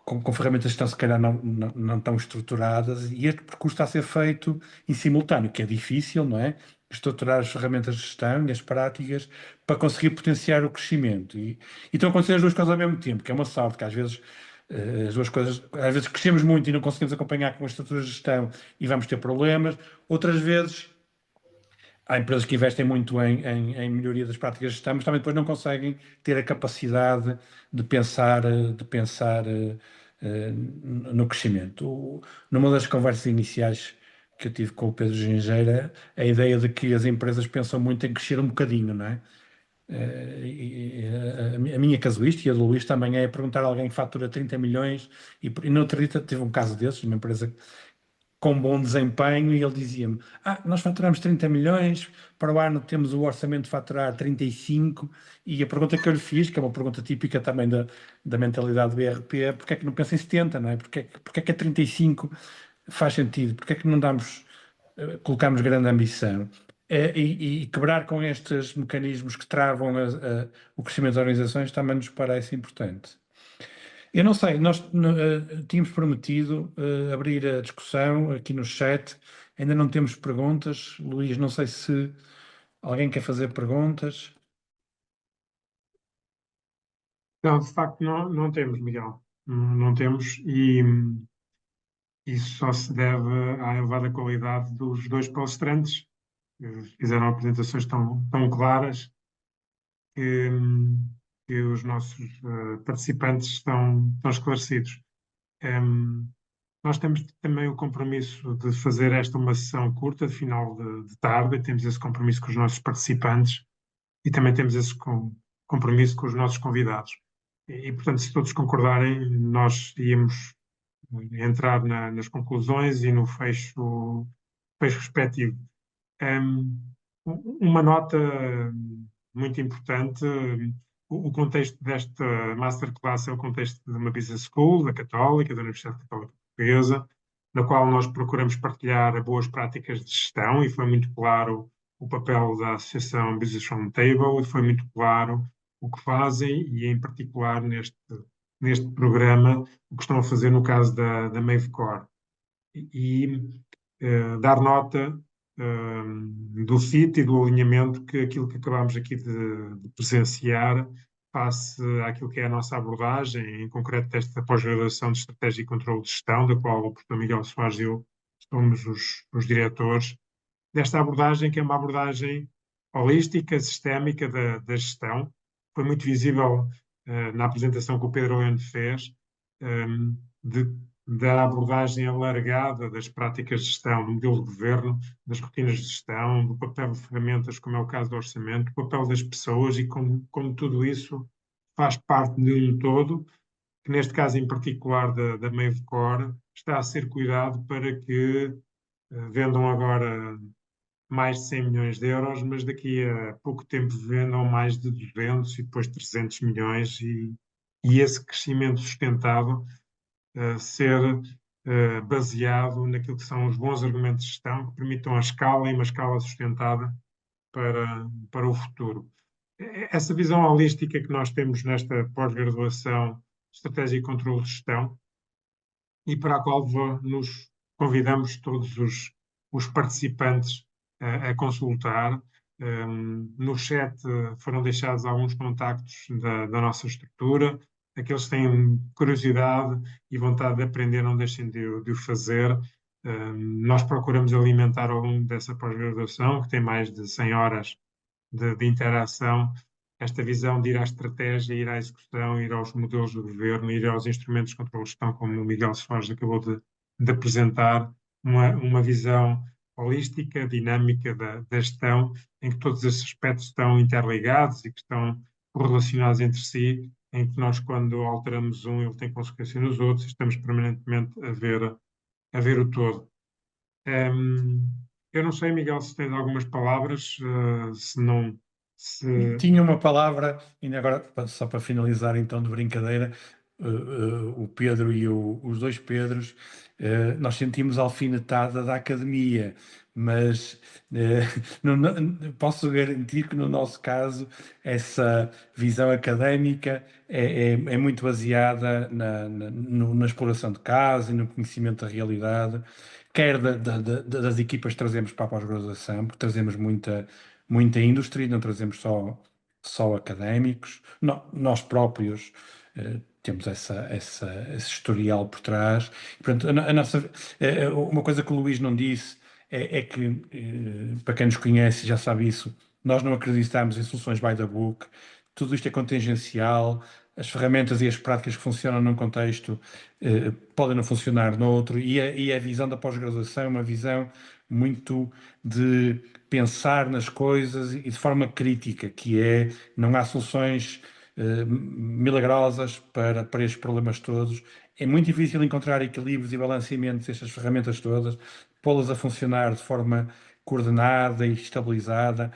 com ferramentas de gestão se calhar não tão estruturadas, e este percurso está a ser feito em simultâneo, que é difícil, não é? Estruturar as ferramentas de gestão e as práticas para conseguir potenciar o crescimento. E estão a acontecer as duas coisas ao mesmo tempo, que é uma sorte, que às vezes as duas coisas, às vezes crescemos muito e não conseguimos acompanhar com a estrutura de gestão e vamos ter problemas, outras vezes há empresas que investem muito em melhoria das práticas de gestão, mas também depois não conseguem ter a capacidade de pensar no crescimento. Numa das conversas iniciais que eu tive com o Pedro Gingeira, a ideia de que as empresas pensam muito em crescer um bocadinho, não é? A minha casuística e a do Luís também é perguntar a alguém que fatura 30 milhões e no outro dia tive um caso desses, uma empresa com bom desempenho, e ele dizia-me: nós faturamos 30 milhões, para o ano temos o orçamento de faturar 35, e a pergunta que eu lhe fiz, que é uma pergunta típica também da mentalidade do ERP, é porque é que não pensa em 70, não é? Porque é que a 35 faz sentido? Porque é que não colocamos grande ambição? E quebrar com estes mecanismos que travam o crescimento das organizações também nos parece importante. Eu não sei, nós tínhamos prometido abrir a discussão aqui no chat, ainda não temos perguntas. Luís, não sei se alguém quer fazer perguntas. Não, de facto, não temos, Miguel. Não temos, e isso só se deve à elevada qualidade dos dois palestrantes, que fizeram apresentações tão claras que, que os nossos participantes estão esclarecidos. Nós temos também o compromisso de fazer esta uma sessão curta, de final de tarde, e temos esse compromisso com os nossos participantes e também temos esse compromisso com os nossos convidados. Portanto, se todos concordarem, nós íamos entrar nas conclusões e no fecho respectivo. Uma nota muito importante, o contexto desta masterclass é o contexto de uma business school, da Católica, da Universidade Católica Portuguesa, na qual nós procuramos partilhar boas práticas de gestão, e foi muito claro o papel da Associação Business Roundtable, e foi muito claro o que fazem, e em particular neste programa, o que estão a fazer no caso da Mavecore. Dar nota do fit e do alinhamento que aquilo que acabámos aqui de presenciar face àquilo que é a nossa abordagem, em concreto desta pós-graduação de Estratégia e Controlo de Gestão, da qual o professor Miguel Soares e eu somos os diretores, desta abordagem que é uma abordagem holística, sistémica da gestão. Foi muito visível na apresentação que o Pedro Leone fez, da abordagem alargada das práticas de gestão, do modelo de governo, das rotinas de gestão, do papel de ferramentas, como é o caso do orçamento, do papel das pessoas, e como tudo isso faz parte de um todo, que neste caso em particular da Mavecore, está a ser cuidado para que vendam agora mais de 100 milhões de euros, mas daqui a pouco tempo vendam mais de 200 e depois 300 milhões, e esse crescimento sustentado ser baseado naquilo que são os bons argumentos de gestão que permitam a escala, e uma escala sustentada para o futuro. Essa visão holística que nós temos nesta pós-graduação Estratégia e Controlo de Gestão, e para a qual nos convidamos todos os participantes a consultar. No chat foram deixados alguns contactos da nossa estrutura. Aqueles que têm curiosidade e vontade de aprender, não deixem de o fazer. Nós procuramos alimentar ao longo dessa pós-graduação, que tem mais de 100 horas de interação, esta visão de ir à estratégia, ir à execução, ir aos modelos do governo, ir aos instrumentos de controle de gestão, como o Miguel Soares acabou de apresentar, uma visão holística, dinâmica da gestão, em que todos esses aspectos estão interligados e que estão correlacionados entre si, em que nós, quando alteramos um, ele tem consequência nos outros, e estamos permanentemente a ver o todo. Eu não sei, Miguel, se tens algumas palavras, se não... Tinha uma palavra, ainda agora, só para finalizar então de brincadeira, o Pedro e os dois Pedros, nós sentimos a alfinetada da academia, mas posso garantir que no nosso caso essa visão académica é muito baseada na exploração de casos e no conhecimento da realidade, quer das equipas que trazemos para a pós-graduação, porque trazemos muita indústria, não trazemos só académicos. Nós próprios temos esse historial por trás. Portanto, uma coisa que o Luís não disse é que, para quem nos conhece já sabe isso, nós não acreditamos em soluções by the book. Tudo isto é contingencial. As ferramentas e as práticas que funcionam num contexto podem não funcionar noutro. E a visão da pós-graduação é uma visão muito de pensar nas coisas e de forma crítica, que é, não há soluções milagrosas para estes problemas todos. É muito difícil encontrar equilíbrios e balanceamentos destas ferramentas todas, pô-las a funcionar de forma coordenada e estabilizada.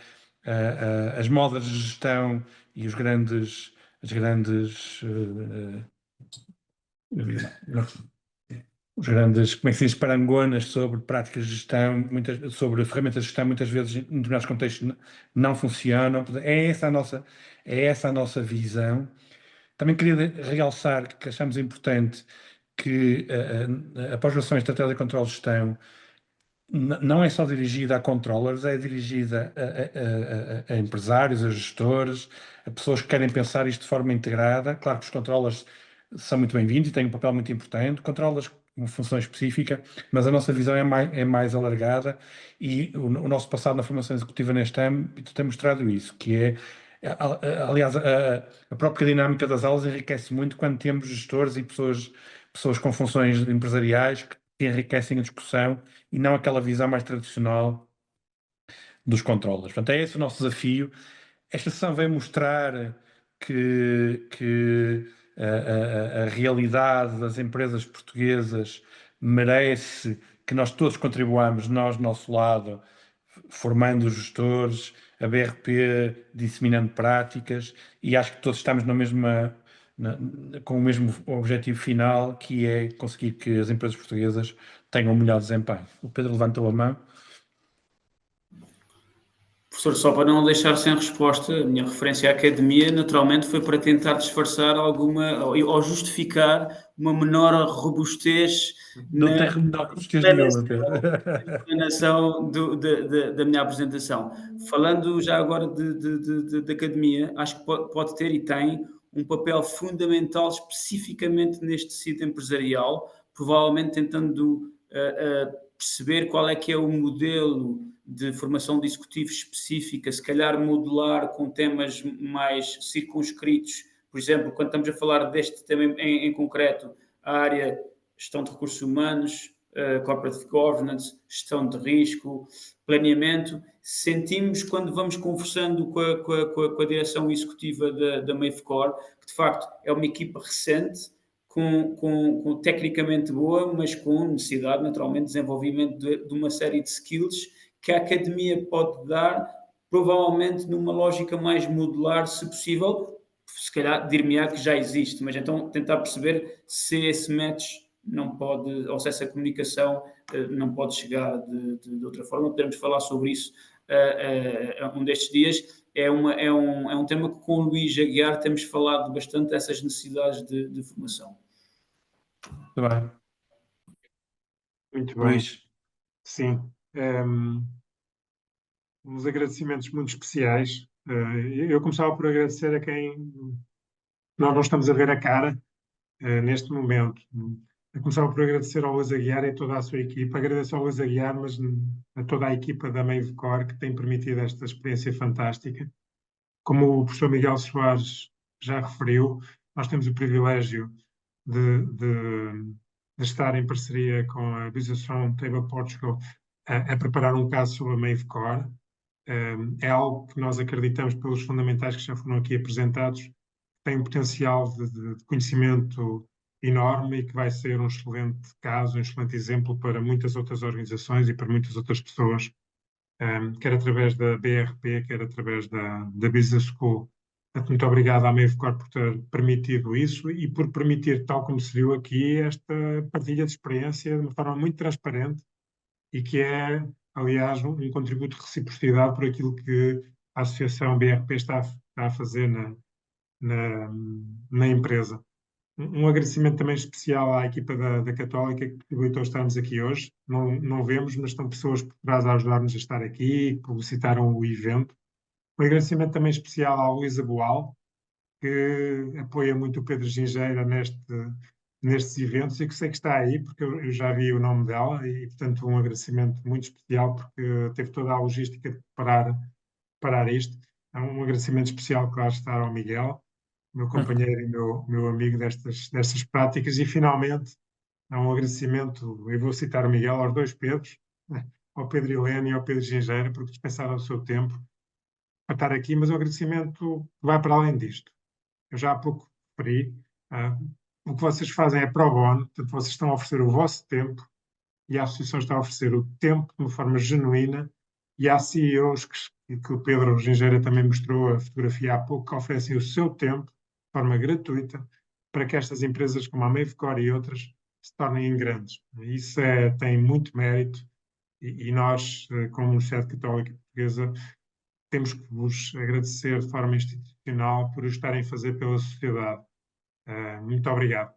As modas de gestão e as grandes os grandes, como é que se diz, parangonas sobre práticas de gestão, sobre ferramentas de gestão, muitas vezes, em determinados contextos, não funcionam. É essa a nossa visão. Também queria realçar que achamos importante que a pós-graduação em Estratégia de Controle de Gestão não é só dirigida a controllers, é dirigida a empresários, a gestores, a pessoas que querem pensar isto de forma integrada. Claro que os controllers são muito bem-vindos e têm um papel muito importante, controllers com função específica, mas a nossa visão é mais alargada e o nosso passado na formação executiva neste âmbito tem mostrado isso, que é, aliás, a própria dinâmica das aulas enriquece muito quando temos gestores e pessoas com funções empresariais que enriquecem a discussão e não aquela visão mais tradicional dos controllers. Portanto, é esse o nosso desafio. Esta sessão vem mostrar que a realidade das empresas portuguesas merece que nós todos contribuamos, nós do nosso lado, formando os gestores, a BRP disseminando práticas, e acho que todos estamos com o mesmo objetivo final, que é conseguir que as empresas portuguesas tenham um melhor desempenho. O Pedro levantou a mão. Professor, só para não deixar sem resposta, a minha referência à academia naturalmente foi para tentar disfarçar alguma ou justificar uma menor robustez Não tem menor robustez nenhuma, Pedro. explanação da minha apresentação. Falando já agora de academia, acho que pode ter e tem um papel fundamental especificamente neste tecido empresarial, provavelmente tentando perceber qual é que é o modelo de formação de executivos específica, se calhar modular com temas mais circunscritos. Por exemplo, quando estamos a falar deste tema em concreto, a área gestão de recursos humanos, corporate governance, gestão de risco, planeamento, sentimos quando vamos conversando com a direção executiva da Mavecor, que de facto é uma equipa recente, com tecnicamente boa, mas com necessidade naturalmente de desenvolvimento de uma série de skills que a academia pode dar, provavelmente numa lógica mais modular, se possível, se calhar dir-me-á que já existe, mas então tentar perceber se esse match não pode, ou se essa comunicação não pode chegar de outra forma. Podemos falar sobre isso um destes dias. É um tema que com o Luís Aguiar temos falado bastante dessas necessidades de formação. Muito bem. Muito bem. Luís. Sim. Uns agradecimentos muito especiais. Eu começava por agradecer a quem nós não estamos a ver a cara neste momento. Eu começava por agradecer ao Luís Aguiar e a toda a sua equipa. Agradeço ao Luís Aguiar, mas a toda a equipa da Mavecor que tem permitido esta experiência fantástica. Como o professor Miguel Soares já referiu, nós temos o privilégio de estar em parceria com a Business Roundtable Portugal a preparar um caso sobre a Mavecor. É algo que nós acreditamos, pelos fundamentais que já foram aqui apresentados, tem um potencial de conhecimento enorme e que vai ser um excelente caso, um excelente exemplo para muitas outras organizações e para muitas outras pessoas, quer através da BRP, quer através da Business School. Portanto, muito obrigado à Mavecor por ter permitido isso e por permitir, tal como se viu aqui, esta partilha de experiência de uma forma muito transparente e que é, aliás, um contributo de reciprocidade por aquilo que a Associação BRP está a fazer na empresa. Um agradecimento também especial à equipa da Católica que possibilitou estarmos aqui hoje. Não vemos, mas estão pessoas por trás a ajudar-nos a estar aqui, que publicitaram o evento. Um agradecimento também especial à Luísa Boal, que apoia muito o Pedro Gingeira nestes eventos e que sei que está aí, porque eu já vi o nome dela e, portanto, um agradecimento muito especial porque teve toda a logística de preparar isto. Um agradecimento especial, claro, está ao Miguel, meu companheiro e meu amigo destas práticas, e finalmente um agradecimento, eu vou citar o Miguel, aos dois Pedros, ao Pedro Helena e ao Pedro Gingeira, porque dispensaram o seu tempo para estar aqui, mas o agradecimento vai para além disto. Eu já há pouco referi, o que vocês fazem é pro bono, portanto vocês estão a oferecer o vosso tempo e a Associação está a oferecer o tempo de uma forma genuína, e há CEOs que o Pedro Gingeira também mostrou a fotografia há pouco, que oferecem o seu tempo de forma gratuita para que estas empresas como a Mavecor e outras se tornem grandes. Isso tem muito mérito e nós, como Universidade Católica Portuguesa, temos que vos agradecer de forma institucional por o estarem a fazer pela sociedade. Muito obrigado.